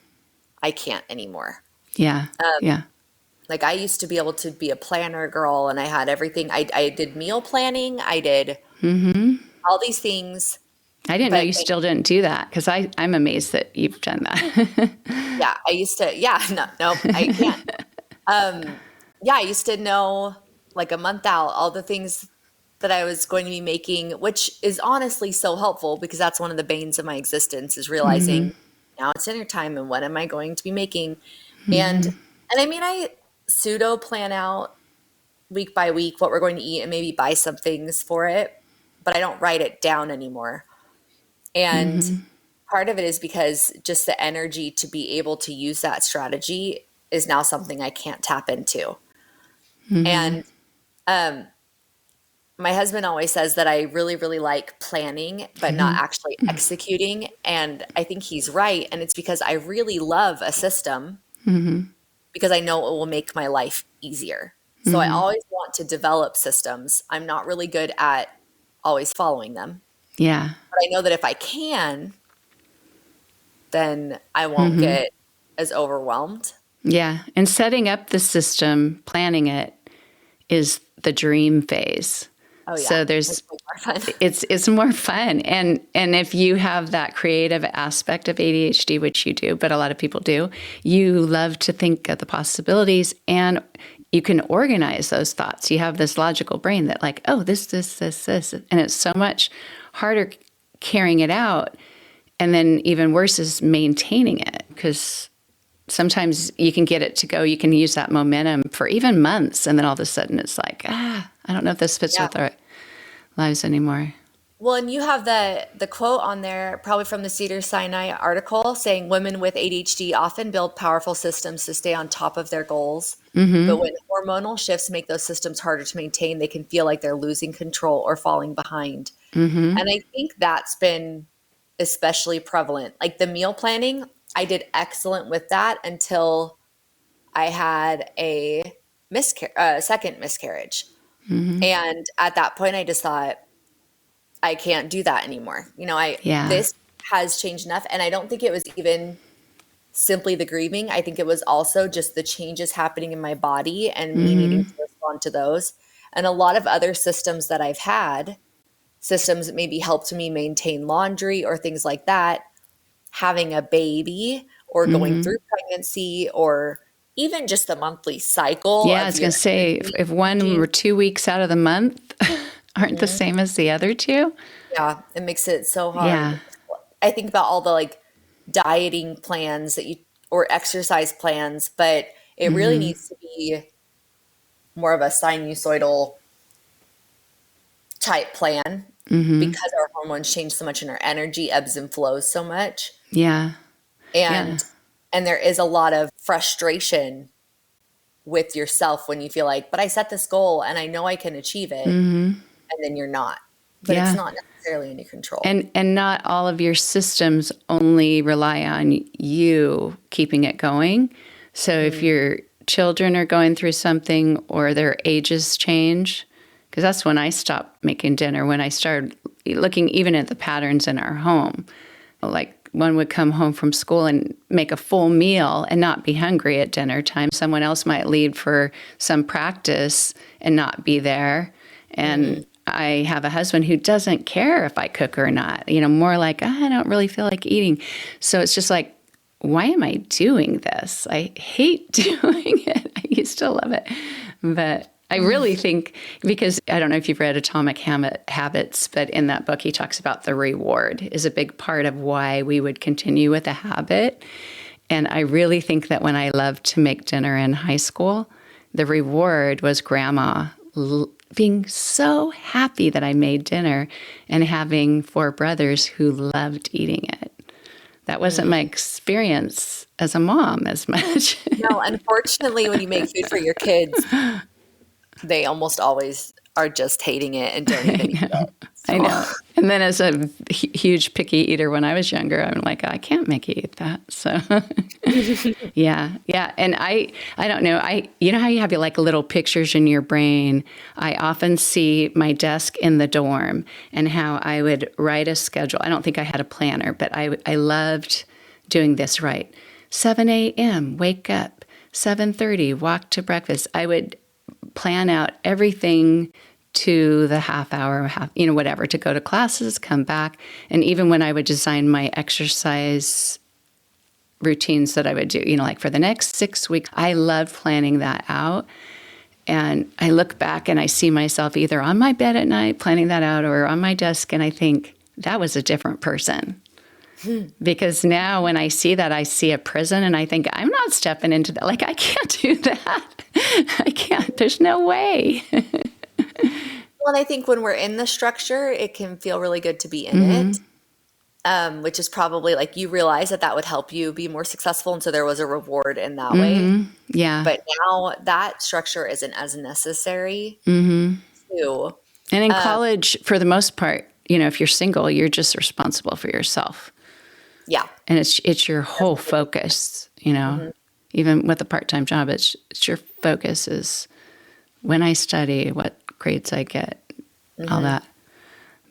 I can't anymore. Like I used to be able to be a planner girl and I had everything. I did meal planning. I did all these things. I didn't know you still didn't do that because I'm amazed that you've done that. I used to, no, I can't. I used to know like a month out all the things that I was going to be making, which is honestly so helpful because that's one of the banes of my existence is realizing now it's dinner time and what am I going to be making? And I mean, I pseudo plan out week by week what we're going to eat and maybe buy some things for it, but I don't write it down anymore. And part of it is because just the energy to be able to use that strategy is now something I can't tap into. And my husband always says that I really, really like planning, but not actually executing. And I think he's right. And it's because I really love a system because I know it will make my life easier. So I always want to develop systems. I'm not really good at always following them. Yeah. But I know that if I can, then I won't get as overwhelmed. Yeah. And setting up the system, planning it is the dream phase. Oh yeah. So It's there's way more fun. it's more fun. And if you have that creative aspect of ADHD, which you do, but a lot of people do, you love to think of the possibilities and you can organize those thoughts. You have this logical brain that like, oh, this, and it's so much harder carrying it out. And then even worse is maintaining it, because sometimes you can get it to go. You can use that momentum for even months. And then all of a sudden it's like, I don't know if this fits Yeah. with our lives anymore. Well, and you have the quote on there, probably from the Cedars-Sinai article, saying women with ADHD often build powerful systems to stay on top of their goals. But when hormonal shifts make those systems harder to maintain, they can feel like they're losing control or falling behind. And I think that's been especially prevalent. Like the meal planning, I did excellent with that until I had a second miscarriage. And at that point, I just thought, I can't do that anymore. Yeah. This has changed enough. And I don't think it was even simply the grieving. I think it was also just the changes happening in my body and me needing to respond to those. And a lot of other systems that I've had, systems that maybe helped me maintain laundry or things like that, having a baby or going through pregnancy or even just the monthly cycle Yeah, I of was your going to say, energy if one changing. or 2 weeks out of the month aren't the same as the other two. Yeah, it makes it so Yeah. hard. I think about all the like dieting plans or exercise plans, but it really needs to be more of a sinusoidal type plan because our hormones change so much and our energy ebbs and flows so much. Yeah. Yeah. And there is a lot of frustration with yourself when you feel like, but I set this goal and I know I can achieve it, and then you're not. But it's Yeah. not necessarily in your control. And not all of your systems only rely on you keeping it going. So if your children are going through something or their ages change, because that's when I stopped making dinner, when I started looking even at the patterns in our home. Like one would come home from school and make a full meal and not be hungry at dinner time. Someone else might leave for some practice and not be there. And I have a husband who doesn't care if I cook or not, more like, I don't really feel like eating. So it's just like, why am I doing this? I hate doing it. I used to love it. But I really think, because I don't know if you've read Atomic Habits, but in that book, he talks about the reward is a big part of why we would continue with a habit. And I really think that when I loved to make dinner in high school, the reward was grandma being so happy that I made dinner and having 4 brothers who loved eating it. That wasn't my experience as a mom as much. No, unfortunately, when you make food for your kids, they almost always are just hating it and don't even eat it. I know. And then as a huge picky eater when I was younger, I'm like, I can't make you eat that. So yeah. And I don't know. You know how you have like little pictures in your brain? I often see my desk in the dorm and how I would write a schedule. I don't think I had a planner, but I loved doing this right. 7 a.m., wake up. 7:30, walk to breakfast. I would plan out everything to the half hour, whatever, to go to classes, come back. And even when I would design my exercise routines that I would do, like for the next 6 weeks, I loved planning that out. And I look back and I see myself either on my bed at night planning that out or on my desk, and I think that was a different person. Because now when I see that, I see a prison and I think, I'm not stepping into that. Like, I can't do that. I can't. There's no way. Well, and I think when we're in the structure, it can feel really good to be in it, which is probably like you realize that would help you be more successful. And so there was a reward in that way. Yeah. But now that structure isn't as necessary too. And in college, for the most part, if you're single, you're just responsible for yourself. Yeah. And it's your whole focus, even with a part-time job, it's your focus is when I study, what grades I get, all that.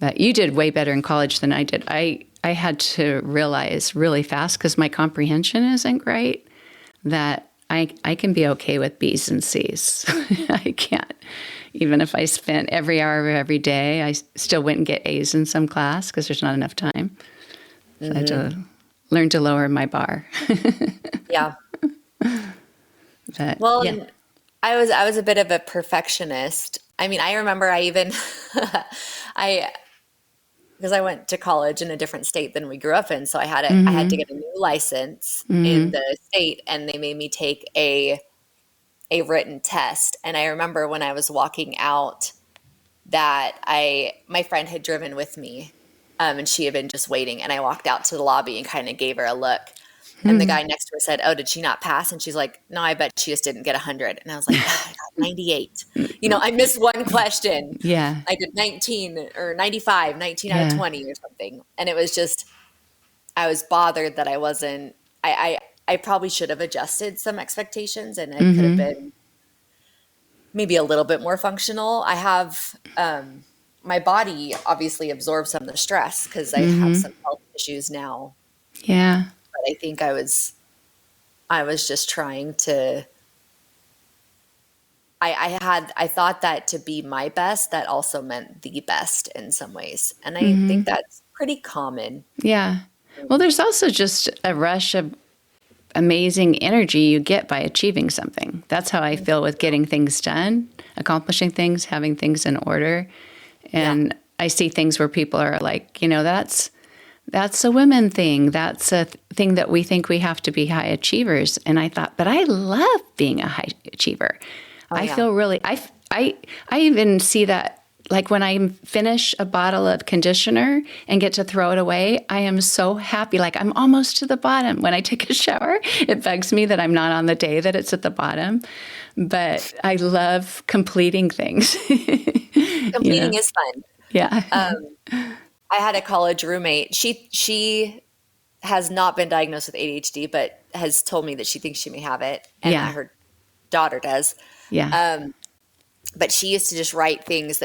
But you did way better in college than I did. I had to realize really fast, because my comprehension isn't great, that I can be okay with B's and C's. I can't. Even if I spent every hour of every day, I still wouldn't get A's in some class because there's not enough time. So I had to learn to lower my bar. Yeah. But Well, yeah. and I was a bit of a perfectionist. I mean, I remember I even I because I went to college in a different state than we grew up in, so I had to get a new license in the state, and they made me take a written test. And I remember when I was walking out that my friend had driven with me, and she had been just waiting, and I walked out to the lobby and kind of gave her a look. And the guy next to her said, "Oh, did she not pass?" And she's like, "No, I bet she just didn't get 100." And I was like, "Ah, I got 98. I missed one question. Yeah. I did 19 or 95, 19 out of Yeah. 20 or something." And it was just, I was bothered that I wasn't, I probably should have adjusted some expectations, and I could have been maybe a little bit more functional. I have, my body obviously absorbs some of the stress because I have some health issues now. Yeah. But I think I was just trying to, I thought that to be my best, that also meant the best in some ways. And I think that's pretty common. Yeah. Well, there's also just a rush of amazing energy you get by achieving something. That's how I feel with getting things done, accomplishing things, having things in order. And I see things where people are like, that's a women thing. That's a thing that we think we have to be high achievers. And I thought, but I love being a high achiever. I feel really, I even see that, like when I finish a bottle of conditioner and get to throw it away, I am so happy. Like I'm almost to the bottom. When I take a shower, it bugs me that I'm not on the day that it's at the bottom. But I love completing things. Completing is fun. Yeah. I had a college roommate. She has not been diagnosed with ADHD, but has told me that she thinks she may have it, and Yeah. her daughter does. Yeah. But she used to just write things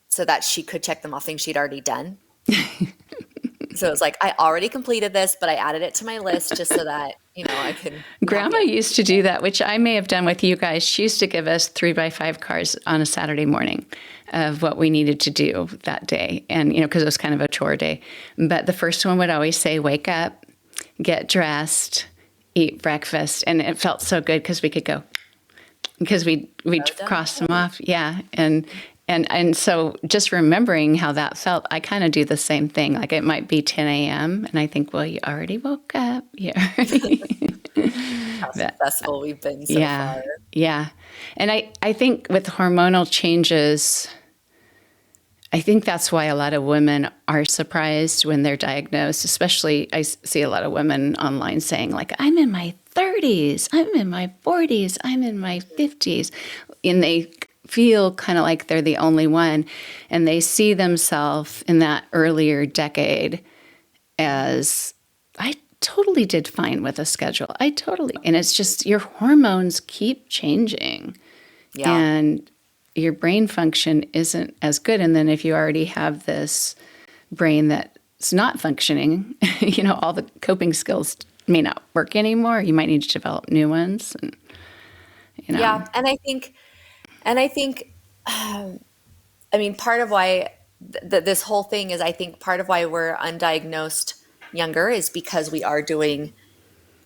so that she could check them off, things she'd already done. So it was like, I already completed this, but I added it to my list just so that, I can. Grandma used to do that, which I may have done with you guys. She used to give us 3x5 cards on a Saturday morning of what we needed to do that day. And, because it was kind of a chore day. But the first one would always say, wake up, get dressed, eat breakfast. And it felt so good because we could go, because we'd cross them off. Yeah. And so just remembering how that felt, I kind of do the same thing. Like it might be 10 a.m. and I think, well, you already woke up. Yeah. How successful we've been so far. Yeah. And I think with hormonal changes, I think that's why a lot of women are surprised when they're diagnosed, especially I see a lot of women online saying like, I'm in my 30s, I'm in my 40s, I'm in my 50s. And they feel kind of like they're the only one. And they see themselves in that earlier decade as, I totally did fine with a schedule. And it's just your hormones keep changing. Yeah. And your brain function isn't as good. And then if you already have this brain that's not functioning, all the coping skills may not work anymore. You might need to develop new ones. And, Yeah. And I think, part of why this whole thing is, I think part of why we're undiagnosed younger is because we are doing,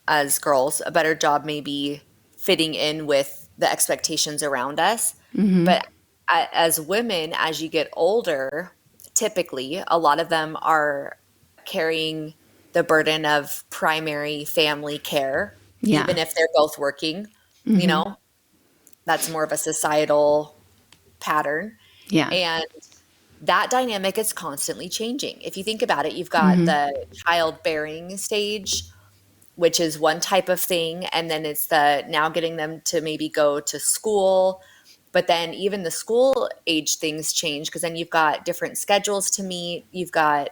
as girls, a better job maybe fitting in with the expectations around us. But as women, as you get older, typically a lot of them are carrying the burden of primary family care, even if they're both working. That's more of a societal pattern. Yeah. And that dynamic is constantly changing. If you think about it, you've got the childbearing stage, which is one type of thing. And then it's the now getting them to maybe go to school. But then even the school age things change because then you've got different schedules to meet. You've got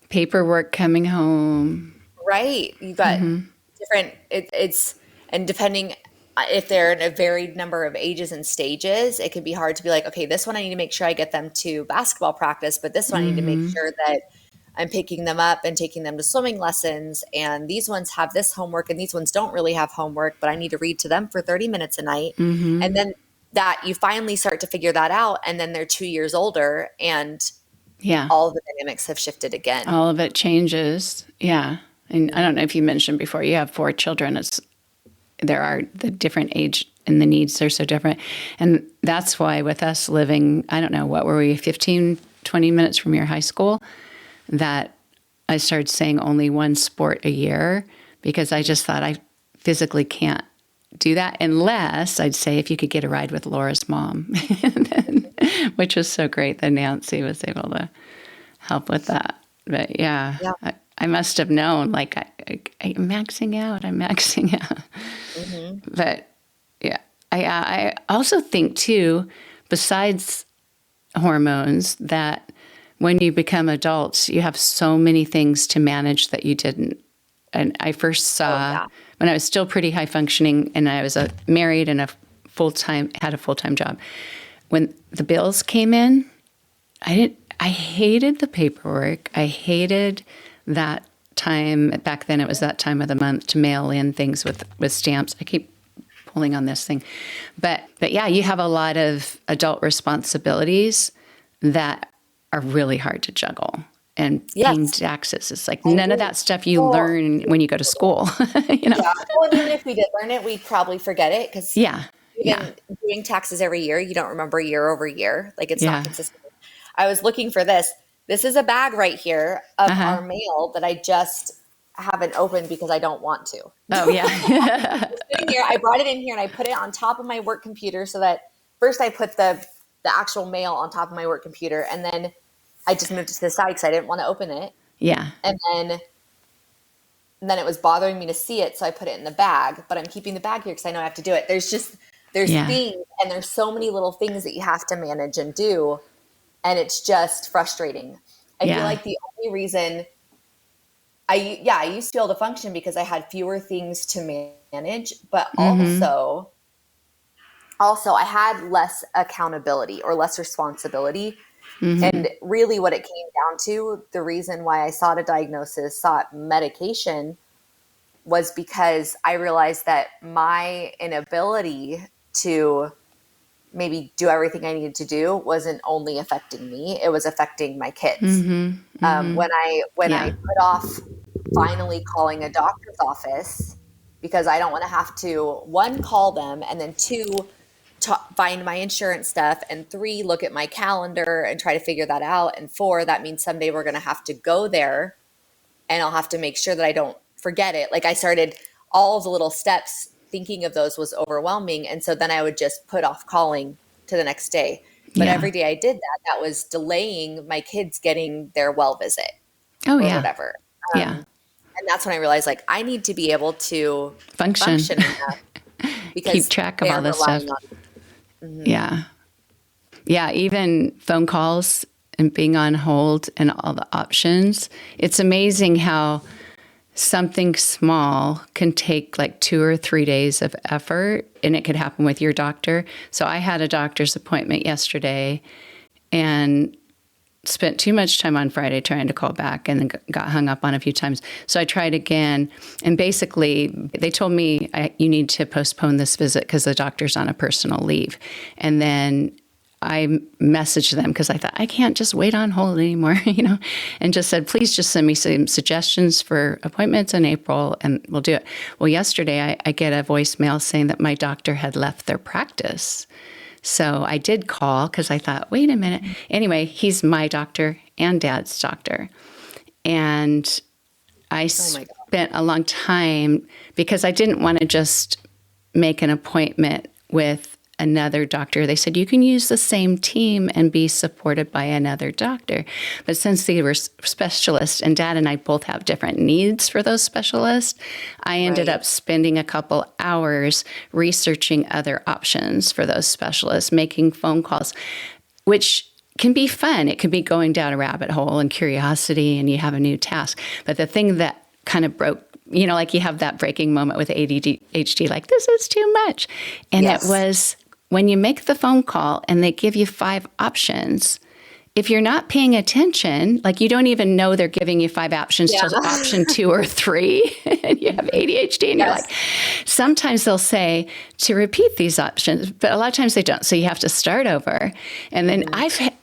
paperwork coming home. Right. You've got different, and depending if they're in a varied number of ages and stages, it can be hard to be like, okay, this one I need to make sure I get them to basketball practice, but this one I need to make sure that I'm picking them up and taking them to swimming lessons. And these ones have this homework and these ones don't really have homework, but I need to read to them for 30 minutes a night. And then that you finally start to figure that out. And then they're 2 years older and Yeah. all of the dynamics have shifted again. All of it changes. Yeah. And I don't know if you mentioned before, you have 4 children. There are the different age and the needs are so different. And that's why with us living, I don't know, what were we, 15, 20 minutes from your high school, that I started saying only one sport a year because I just thought I physically can't do that unless I'd say if you could get a ride with Laura's mom, which was so great that Nancy was able to help with that. But yeah. I must have known, like, I'm maxing out. But yeah, I also think too, besides hormones, that when you become adults, you have so many things to manage that you didn't. And I first saw when I was still pretty high functioning and I was married and had a full-time job. When the bills came in, I hated the paperwork. I hated that time. Back then it was that time of the month to mail in things with stamps. I keep pulling on this thing. But yeah, you have a lot of adult responsibilities that are really hard to juggle. And paying taxes is like none of that stuff you learn when you go to school. You know? Yeah. Well, and even if we did learn it, we'd probably forget it because doing taxes every year, you don't remember year over year. Like it's not consistent. I was looking for this. This is a bag right here of our mail that I just haven't opened because I don't want to. Oh, yeah. Sitting here, I brought it in here and I put it on top of my work computer so that first I put the actual mail on top of my work computer and then I just moved it to the side because I didn't want to open it. Yeah. And then it was bothering me to see it, so I put it in the bag. But I'm keeping the bag here because I know I have to do it. There's things, and there's so many little things that you have to manage and do, and it's just frustrating. I feel like the only reason I used to be able to function because I had fewer things to manage, but also I had less accountability or less responsibility. And really what it came down to, the reason why I sought a diagnosis, sought medication, was because I realized that my inability to maybe do everything I needed to do wasn't only affecting me, it was affecting my kids. When I put off finally calling a doctor's office because I don't want to have to, 1, call them, and then 2, find my insurance stuff, and 3, look at my calendar and try to figure that out, and 4, that means someday we're going to have to go there and I'll have to make sure that I don't forget it. Like I started all of the little steps, thinking of those was overwhelming. And so then I would just put off calling to the next day. But every day I did that was delaying my kids getting their well visit or whatever. And that's when I realized, like, I need to be able to function enough because keep track of all this stuff. Yeah. Even phone calls and being on hold and all the options. It's amazing how something small can take like 2 or 3 days of effort, and it could happen with your doctor. So I had a doctor's appointment yesterday and spent too much time on Friday trying to call back and then got hung up on a few times. So I tried again. And basically, they told me, you need to postpone this visit because the doctor's on a personal leave. And then I messaged them because I thought, I can't just wait on hold anymore, and just said, please just send me some suggestions for appointments in April and we'll do it. Well, yesterday I get a voicemail saying that my doctor had left their practice. So I did call because I thought, wait a minute. Anyway, he's my doctor and Dad's doctor. And I spent a long time because I didn't want to just make an appointment with another doctor. They said, you can use the same team and be supported by another doctor. But since they were specialists and Dad and I both have different needs for those specialists, I ended up spending a couple hours researching other options for those specialists, making phone calls, which can be fun. It can be going down a rabbit hole and curiosity and you have a new task. But the thing that kind of broke, like you have that breaking moment with ADHD, like this is too much. And it was when you make the phone call and they give you 5 options if you're not paying attention, like you don't even know they're giving you 5 options Yeah. till option 2 or 3, and you have ADHD, and you're Yes. like, sometimes they'll say to repeat these options, but a lot of times they don't. So you have to start over. And then I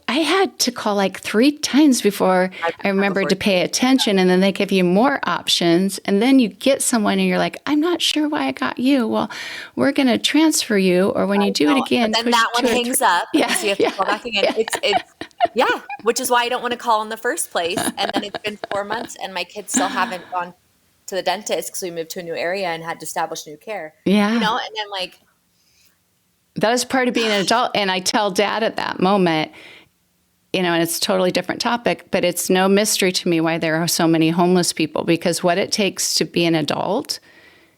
had to call like 3 times before I remembered to pay attention, and then they give you more options, and then you get someone and you're like, I'm not sure why I got you. Well, we're going to transfer you, or when you do it again, But then push that one 2 or 3. hangs up. Yeah, So you have to call back again. It's which is why I don't want to call in the first place. And then it's been 4 months and my kids still haven't gone to the dentist because we moved to a new area and had to establish new care. Yeah. You know, and then like, that is part of being an adult. And I tell Dad at that moment, you know, and it's a totally different topic, but it's no mystery to me why there are so many homeless people, because what it takes to be an adult,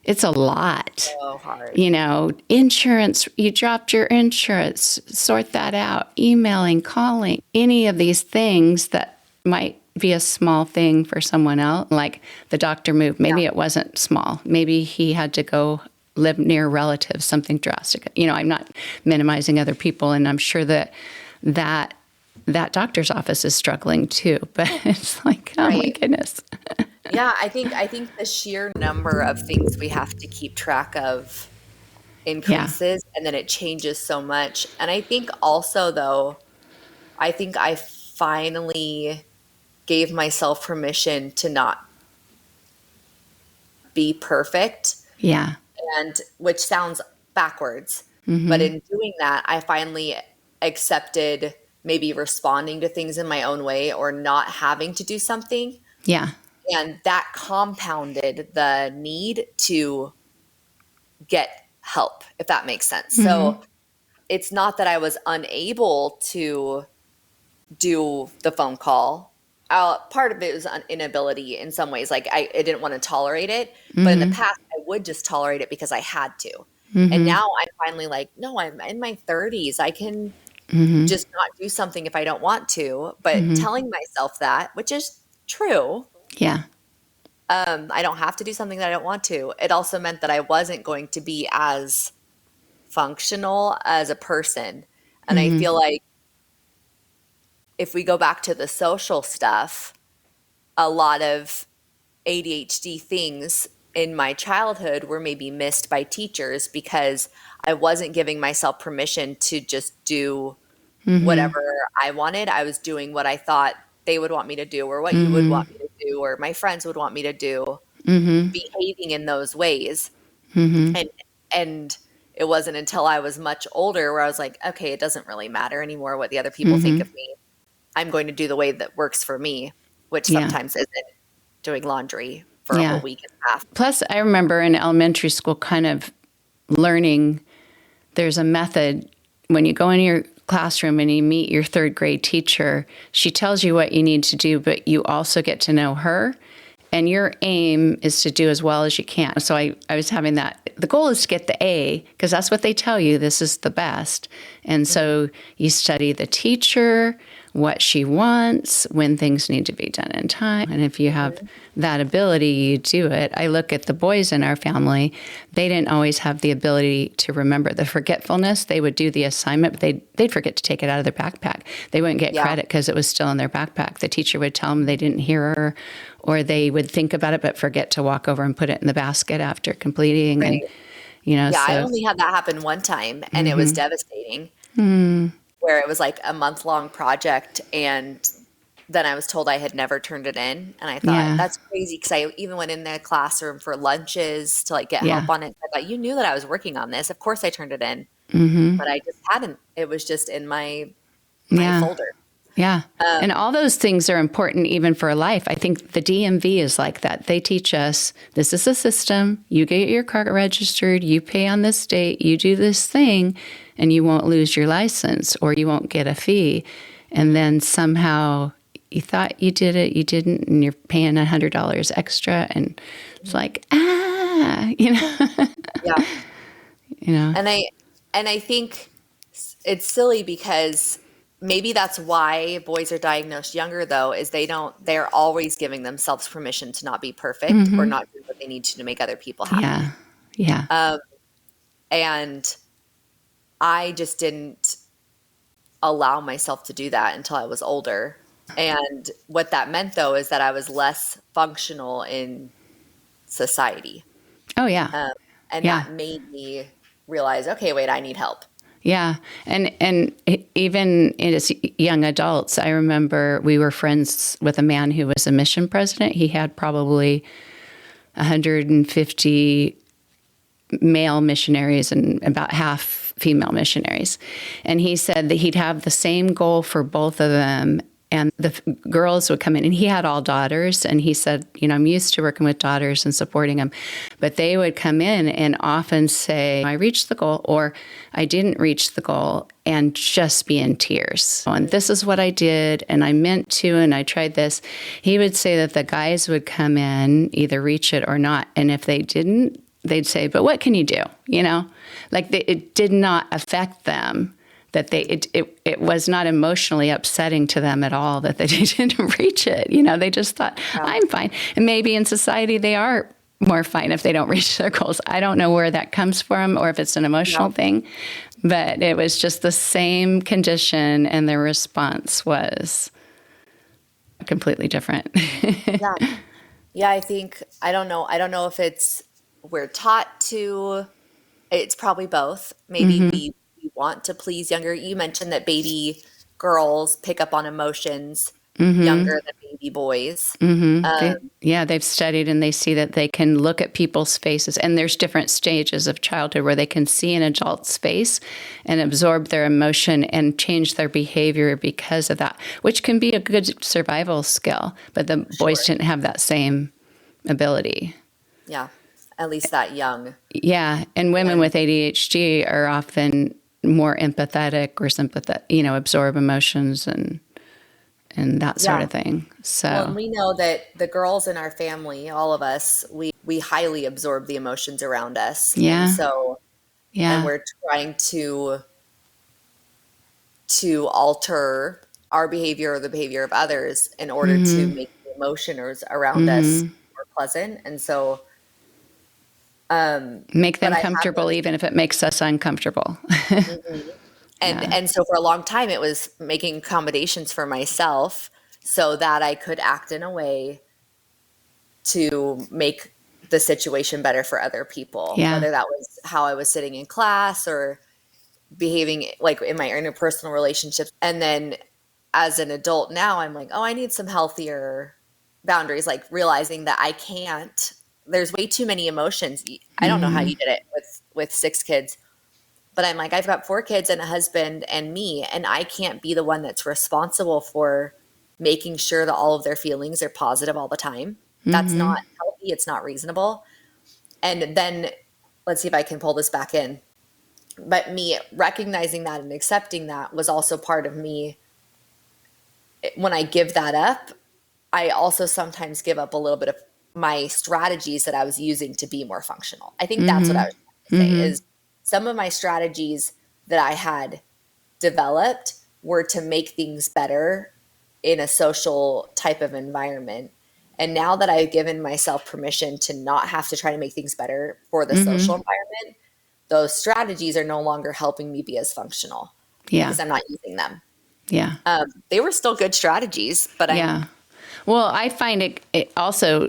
it's a lot. so hard. You know, insurance, you dropped your insurance, sort that out, emailing, calling, any of these things that might be a small thing for someone else. Like the doctor moved, maybe it wasn't small. Maybe he had to go live near relatives, something drastic. You know, I'm not minimizing other people, and I'm sure that doctor's office is struggling too, but it's like, oh my goodness. Yeah, I think the sheer number of things we have to keep track of increases, and then it changes so much. And I think also, though, I think I finally gave myself permission to not be perfect. Yeah. And which sounds backwards, but in doing that, I finally accepted maybe responding to things in my own way or not having to do something. Yeah. And that compounded the need to get help, if that makes sense. So it's not that I was unable to do the phone call. Part of it was an inability in some ways. Like I didn't want to tolerate it, but in the past I would just tolerate it because I had to. And now I'm finally like, no, I'm in my 30s. I can just not do something if I don't want to. But telling myself that, which is true, Yeah. I don't have to do something that I don't want to. It also meant that I wasn't going to be as functional as a person. And I feel like if we go back to the social stuff, a lot of ADHD things in my childhood were maybe missed by teachers because I wasn't giving myself permission to just do whatever I wanted. I was doing what I thought they would want me to do, or what you would want me to do, or my friends would want me to do, behaving in those ways. And it wasn't until I was much older where I was like, okay, it doesn't really matter anymore what the other people think of me. I'm going to do the way that works for me, which sometimes isn't doing laundry for a whole week and a half. Plus, I remember in elementary school kind of learning there's a method when you go in your classroom and you meet your 3rd grade teacher. She tells you what you need to do, but you also get to know her. And your aim is to do as well as you can. So I was having that. The goal is to get the A, because that's what they tell you. This is the best. And so you study the teacher, what she wants, when things need to be done in time. And if you have that ability, you do it. I look at the boys in our family. They didn't always have the ability to remember the forgetfulness. They would do the assignment, but they'd forget to take it out of their backpack. They wouldn't get credit because it was still in their backpack. The teacher would tell them they didn't hear her, or they would think about it but forget to walk over and put it in the basket after completing. And you know, I only had that happen one time, and it was devastating. Where it was like a month-long project, and then I was told I had never turned it in, and I thought that's crazy, because I even went in the classroom for lunches to like get help on it. I thought, you knew that I was working on this. Of course I turned it in, but I just hadn't. It was just in my folder. Yeah. And all those things are important even for life. I think the DMV is like that. They teach us, this is a system. You get your car registered, you pay on this date, you do this thing, and you won't lose your license, or you won't get a fee. And then somehow you thought you did it, you didn't, and you're paying $100 extra. And it's like, you know. You know. And I think it's silly because maybe that's why boys are diagnosed younger, though, is they're always giving themselves permission to not be perfect or not do what they need to make other people happy. Yeah. And I just didn't allow myself to do that until I was older. And what that meant, though, is that I was less functional in society. Oh, yeah. Um, and Yeah. that made me realize, okay, wait, I need help. Yeah. And even as young adults, I remember we were friends with a man who was a mission president. He had probably 150 male missionaries and about half female missionaries. And he said that he'd have the same goal for both of them. And the girls would come in, and he had all daughters. And he said, I'm used to working with daughters and supporting them. But they would come in and often say, I reached the goal, or I didn't reach the goal, and just be in tears. And this is what I did, and I meant to, and I tried this. He would say that the guys would come in, either reach it or not. And if they didn't, they'd say, but what can you do? It did not affect them. That it was not emotionally upsetting to them at all that they didn't reach it. They just thought, I'm fine. And maybe in society they are more fine if they don't reach their goals. I don't know where that comes from or if it's an emotional thing, but it was just the same condition and their response was completely different. Yeah. Yeah, I don't know if we're taught to, it's probably both. Maybe we want to please younger. You mentioned that baby girls pick up on emotions younger than baby boys. They've studied and they see that they can look at people's faces, and there's different stages of childhood where they can see an adult's face and absorb their emotion and change their behavior because of that, which can be a good survival skill. But the boys didn't have that same ability. Yeah, at least that young. Yeah, and women with ADHD are often more empathetic or sympathetic, absorb emotions and that sort of thing. So, well, and we know that the girls in our family, all of us, we highly absorb the emotions around us. Yeah. And so, and we're trying to alter our behavior or the behavior of others in order to make the emotions around us more pleasant. And so, make them comfortable, even if it makes us uncomfortable. And so for a long time, it was making accommodations for myself so that I could act in a way to make the situation better for other people, whether that was how I was sitting in class or behaving like in my interpersonal relationships. And then as an adult now, I'm like, oh, I need some healthier boundaries, like realizing that I can't. There's way too many emotions. I don't know how you did it with 6 kids, but I'm like, I've got 4 kids and a husband and me, and I can't be the one that's responsible for making sure that all of their feelings are positive all the time. That's not healthy. It's not reasonable. And then let's see if I can pull this back in. But me recognizing that and accepting that was also part of me. When I give that up, I also sometimes give up a little bit of my strategies that I was using to be more functional. I think that's what I was trying to say is some of my strategies that I had developed were to make things better in a social type of environment. And now that I've given myself permission to not have to try to make things better for the social environment, those strategies are no longer helping me be as functional because I'm not using them. Yeah. They were still good strategies, but Well, I find it also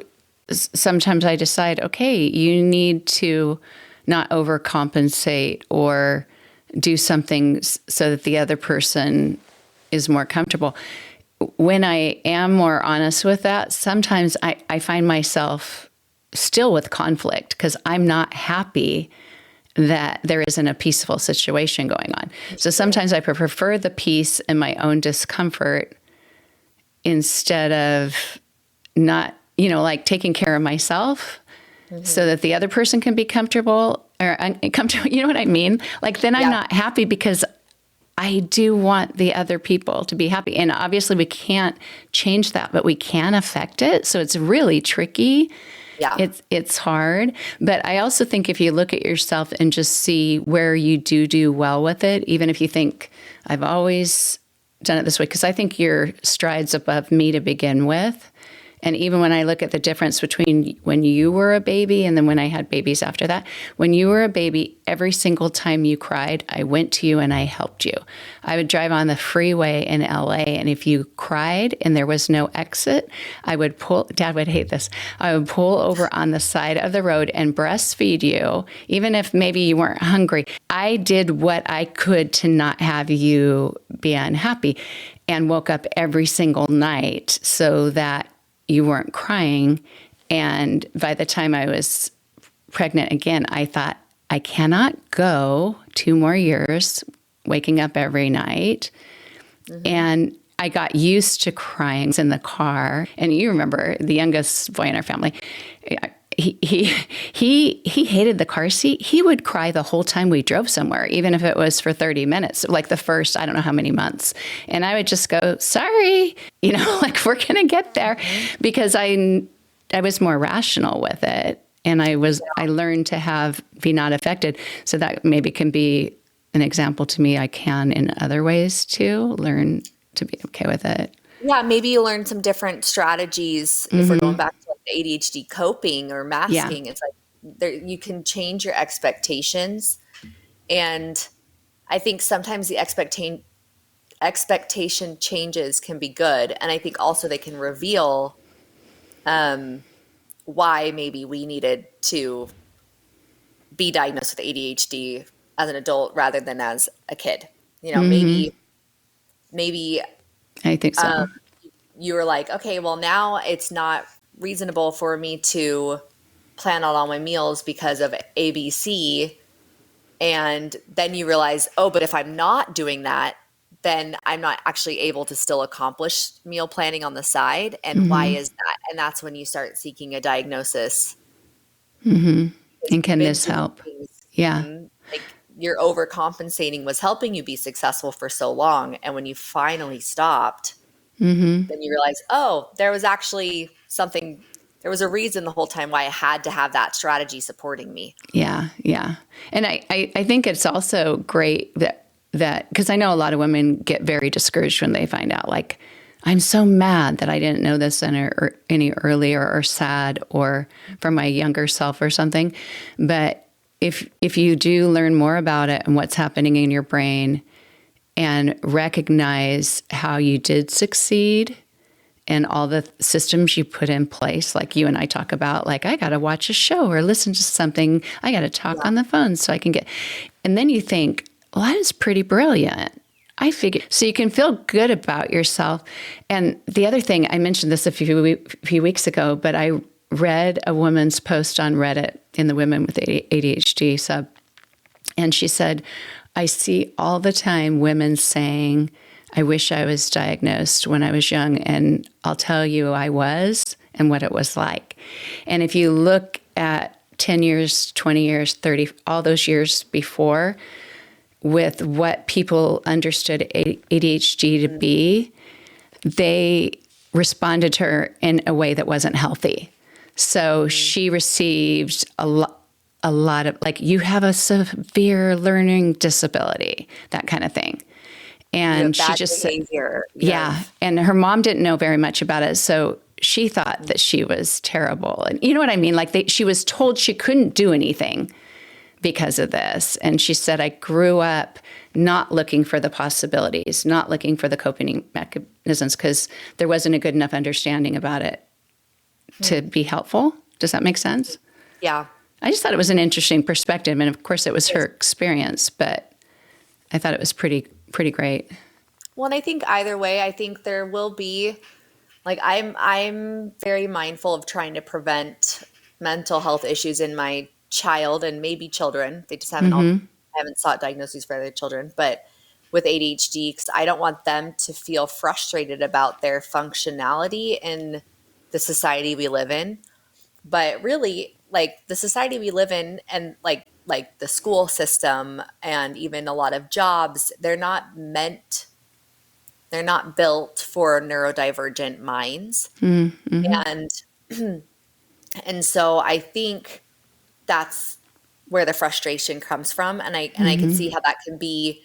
sometimes I decide, okay, you need to not overcompensate or do something so that the other person is more comfortable. When I am more honest with that, sometimes I find myself still with conflict because I'm not happy that there isn't a peaceful situation going on. So sometimes I prefer the peace and my own discomfort instead of not, like taking care of myself so that the other person can be comfortable or uncomfortable. You know what I mean? Like then I'm not happy because I do want the other people to be happy. And obviously we can't change that, but we can affect it. So it's really tricky. Yeah. It's hard. But I also think if you look at yourself and just see where you do well with it, even if you think I've always done it this way, because I think your strides above me to begin with. And even when I look at the difference between when you were a baby and then when I had babies after that, when you were a baby, every single time you cried, I went to you and I helped you. I would drive on the freeway in LA, and if you cried and there was no exit, I would pull, Dad would hate this, I would pull over on the side of the road and breastfeed you, even if maybe you weren't hungry. I did what I could to not have you be unhappy, and woke up every single night so that you weren't crying. And by the time I was pregnant again, I thought, I cannot go 2 more years waking up every night. And I got used to crying in the car. And you remember the youngest boy in our family, he hated the car seat. He would cry the whole time we drove somewhere, even if it was for 30 minutes, like the first, I don't know how many months. And I would just go, sorry, like we're going to get there, because I was more rational with it. And I learned to be not affected. So that maybe can be an example to me. I can in other ways too, learn to be okay with it. Yeah, maybe you learn some different strategies. If we're going back to like the ADHD coping or masking, it's like you can change your expectations. And I think sometimes the expectation changes can be good. And I think also they can reveal why maybe we needed to be diagnosed with ADHD as an adult rather than as a kid. Maybe I think so. You were like, okay, well, now it's not reasonable for me to plan out all my meals because of ABC. And then you realize, oh, but if I'm not doing that, then I'm not actually able to still accomplish meal planning on the side. And why is that? And that's when you start seeking a diagnosis. And can this help? Yeah. Like your overcompensating was helping you be successful for so long. And when you finally stopped, then you realize, oh, there was actually something, there was a reason the whole time why I had to have that strategy supporting me. Yeah. Yeah. And I think it's also great that because I know a lot of women get very discouraged when they find out, like, I'm so mad that I didn't know this any earlier, or sad, or from my younger self or something. But if you do learn more about it and what's happening in your brain, and recognize how you did succeed and all the systems you put in place, like you and I talk about, like, I got to watch a show or listen to something. I got to talk on the phone so I can get, and then you think, well, that is pretty brilliant. I figured, so you can feel good about yourself. And the other thing, I mentioned this a few weeks ago, but I read a woman's post on Reddit in the Women with ADHD sub, and she said, I see all the time women saying, I wish I was diagnosed when I was young. And I'll tell you, I was, and what it was like. And if you look at 10 years, 20 years, 30, all those years before, with what people understood ADHD to be, they responded to her in a way that wasn't healthy. So she received a lot of, like, you have a severe learning disability, that kind of thing. And she just said, yeah. And her mom didn't know very much about it. So she thought that she was terrible. And you know what I mean? Like, she was told she couldn't do anything because of this. And she said, I grew up not looking for the possibilities, not looking for the coping mechanisms, because there wasn't a good enough understanding about it to be helpful. Does that make sense? Yeah. I just thought it was an interesting perspective. And of course it was her experience, but I thought it was pretty great. Well, and I think either way, I think there will be, like, I'm very mindful of trying to prevent mental health issues in my child and maybe children. They just haven't I haven't sought diagnoses for their children, but with ADHD, because I don't want them to feel frustrated about their functionality in the society we live in. But really, like, the society we live in, and like the school system and even a lot of jobs, they're not built for neurodivergent minds. And so I think that's where the frustration comes from. And I can see how that can be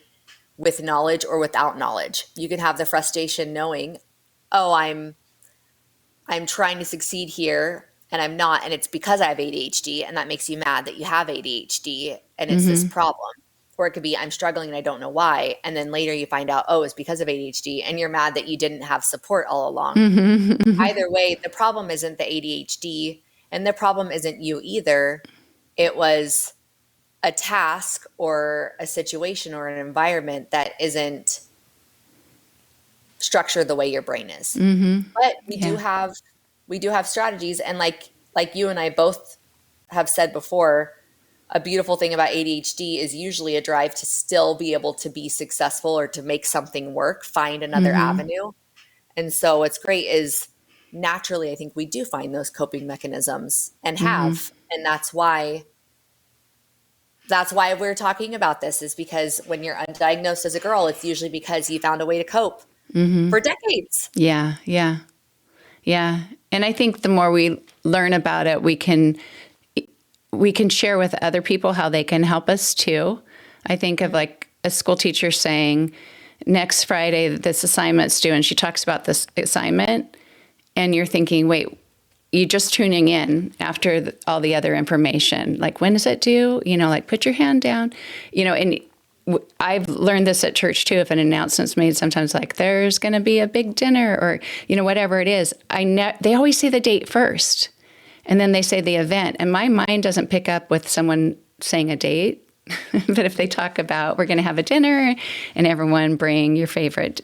with knowledge or without knowledge. You can have the frustration knowing, oh, I'm I'm trying to succeed here and I'm not, and it's because I have ADHD, and that makes you mad that you have ADHD and it's this problem. Or it could be I'm struggling and I don't know why. And then later you find out, oh, it's because of ADHD, and you're mad that you didn't have support all along. Either way, the problem isn't the ADHD and the problem isn't you either. It was a task or a situation or an environment that isn't structured the way your brain is. But we do have strategies, and like you and I both have said before, a beautiful thing about ADHD is usually a drive to still be able to be successful or to make something work, find another avenue. And so what's great is naturally, I think we do find those coping mechanisms and have, and that's why we're talking about this, is because when you're undiagnosed as a girl, it's usually because you found a way to cope for decades. Yeah, yeah, yeah. And I think the more we learn about it, we can share with other people how they can help us too. I think of like a school teacher saying, next Friday, this assignment's due, and she talks about this assignment, and you're thinking, wait, you're just tuning in after all the other information. Like, when is it due? Like, put your hand down, and I've learned this at church too. If an announcement's made, sometimes like there's going to be a big dinner or, whatever it is, they always say the date first, and then they say the event. And my mind doesn't pick up with someone saying a date. But if they talk about, we're going to have a dinner and everyone bring your favorite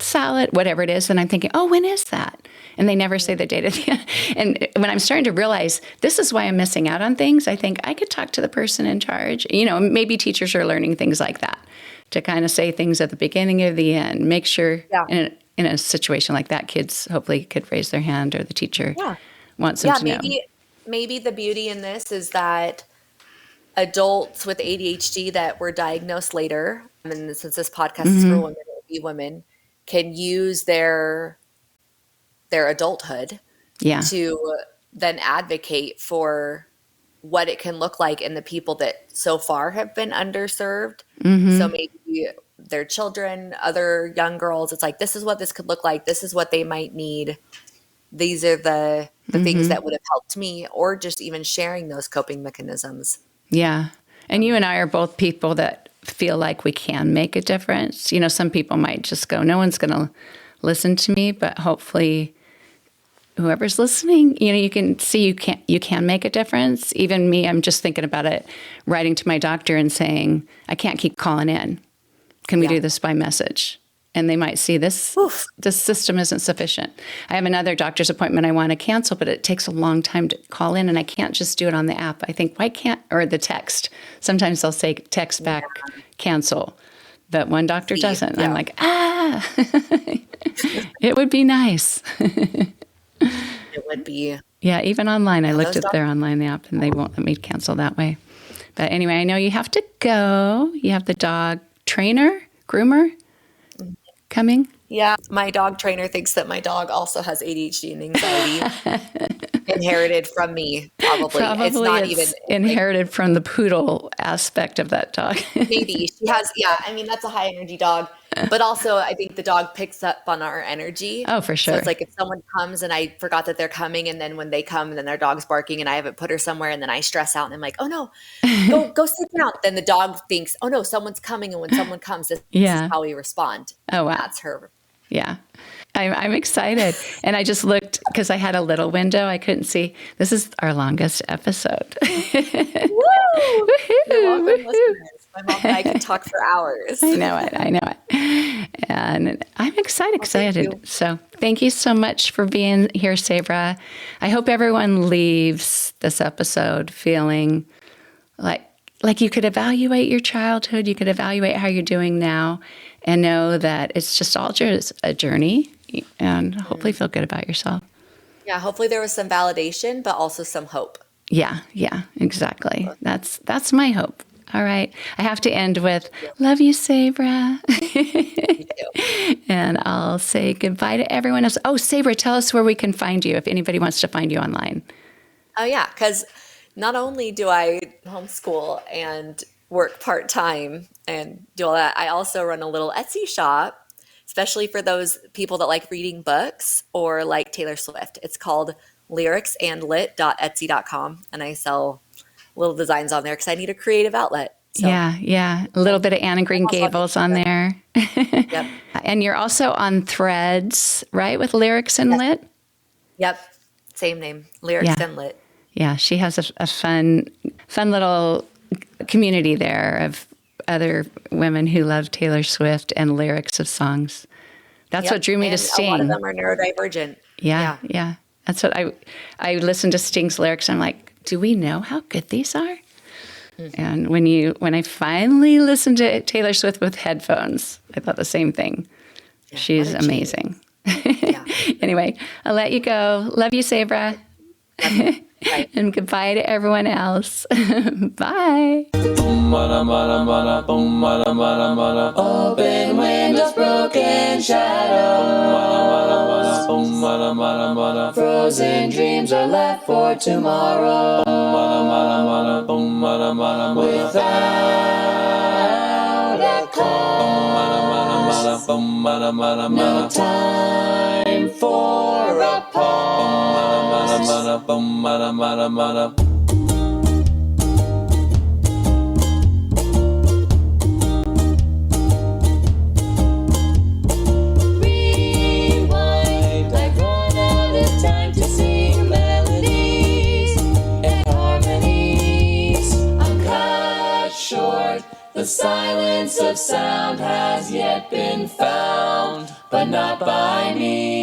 salad, whatever it is, then I'm thinking, oh, when is that? And they never say the date at the end. And when I'm starting to realize this is why I'm missing out on things, I think I could talk to the person in charge. Maybe teachers are learning things like that, to kind of say things at the beginning or the end. Make sure in a situation like that, kids hopefully could raise their hand, or the teacher wants them to know. Maybe the beauty in this is that adults with ADHD that were diagnosed later, and since this podcast is for women, it will be women, can use their adulthood to then advocate for what it can look like in the people that so far have been underserved. So maybe their children, other young girls, it's like, this is what this could look like. This is what they might need. These are the things that would have helped me, or just even sharing those coping mechanisms. Yeah. And you and I are both people that feel like we can make a difference. Some people might just go, no one's going to listen to me, but hopefully whoever's listening, you can see you can make a difference. Even me, I'm just thinking about it, writing to my doctor and saying, I can't keep calling in. Can we do this by message? And they might see this system isn't sufficient. I have another doctor's appointment I want to cancel, but it takes a long time to call in, and I can't just do it on the app. I think, or the text. Sometimes they'll say text back, cancel. But one doctor doesn't. I'm like, it would be nice. It would be. Yeah, even online. I looked at their online app, and they won't let me cancel that way. But anyway, I know you have to go. You have the dog groomer coming. Yeah, my dog trainer thinks that my dog also has ADHD and anxiety. Inherited from me, probably. It's not even inherited from the poodle aspect of that dog. Maybe she has. Yeah, I mean, that's a high energy dog, but also I think the dog picks up on our energy. Oh, for sure. So it's like if someone comes and I forgot that they're coming, and then when they come and then their dog's barking and I haven't put her somewhere, and then I stress out and I'm like, oh no, go sit down. Then the dog thinks, oh no, someone's coming, and when someone comes, this is how we respond. Oh wow, that's her. Yeah. I'm excited. And I just looked because I had a little window. I couldn't see. This is our longest episode. Woo! You're welcome, listeners. My mom and I can talk for hours. I know it. And I'm excited. So thank you so much for being here, Cebre. I hope everyone leaves this episode feeling like you could evaluate your childhood. You could evaluate how you're doing now, and know that it's just all just a journey, and hopefully feel good about yourself. Yeah, hopefully there was some validation, but also some hope. Yeah, exactly. That's my hope. All right. I have to end with, love you, Cebre. Me too. And I'll say goodbye to everyone else. Oh, Cebre, tell us where we can find you if anybody wants to find you online. Oh, yeah, because not only do I homeschool and work part-time and do all that, I also run a little Etsy shop especially for those people that like reading books or like Taylor Swift. It's called lyricsandlit.etsy.com, and I sell little designs on there because I need a creative outlet. So Yeah. A little bit of Anna Green also on Gables on Instagram. there. Yep. And you're also on Threads, right? With Lyrics and Lit? Yep. Same name, Lyrics Yeah. and Lit. Yeah. She has a fun little community there of other women who love Taylor Swift and lyrics of songs. That's Yep. what drew me to And a lot of Sting. them are neurodivergent. Yeah. That's what I listened to Sting's lyrics. I'm like, do we know how good these are? And when I finally listened to Taylor Swift with headphones, I thought the same thing. Yeah, She's what a amazing. Yeah. Anyway, I'll let you go. Love you, Cebre. Bye. And goodbye to everyone else. Bye. Open windows, broken shadows. Frozen dreams are left for tomorrow. Without a cause, no time for a pause. Rewind, I've run out of time to sing melodies and harmonies. I'm cut short. The silence of sound has yet been found, but not by me.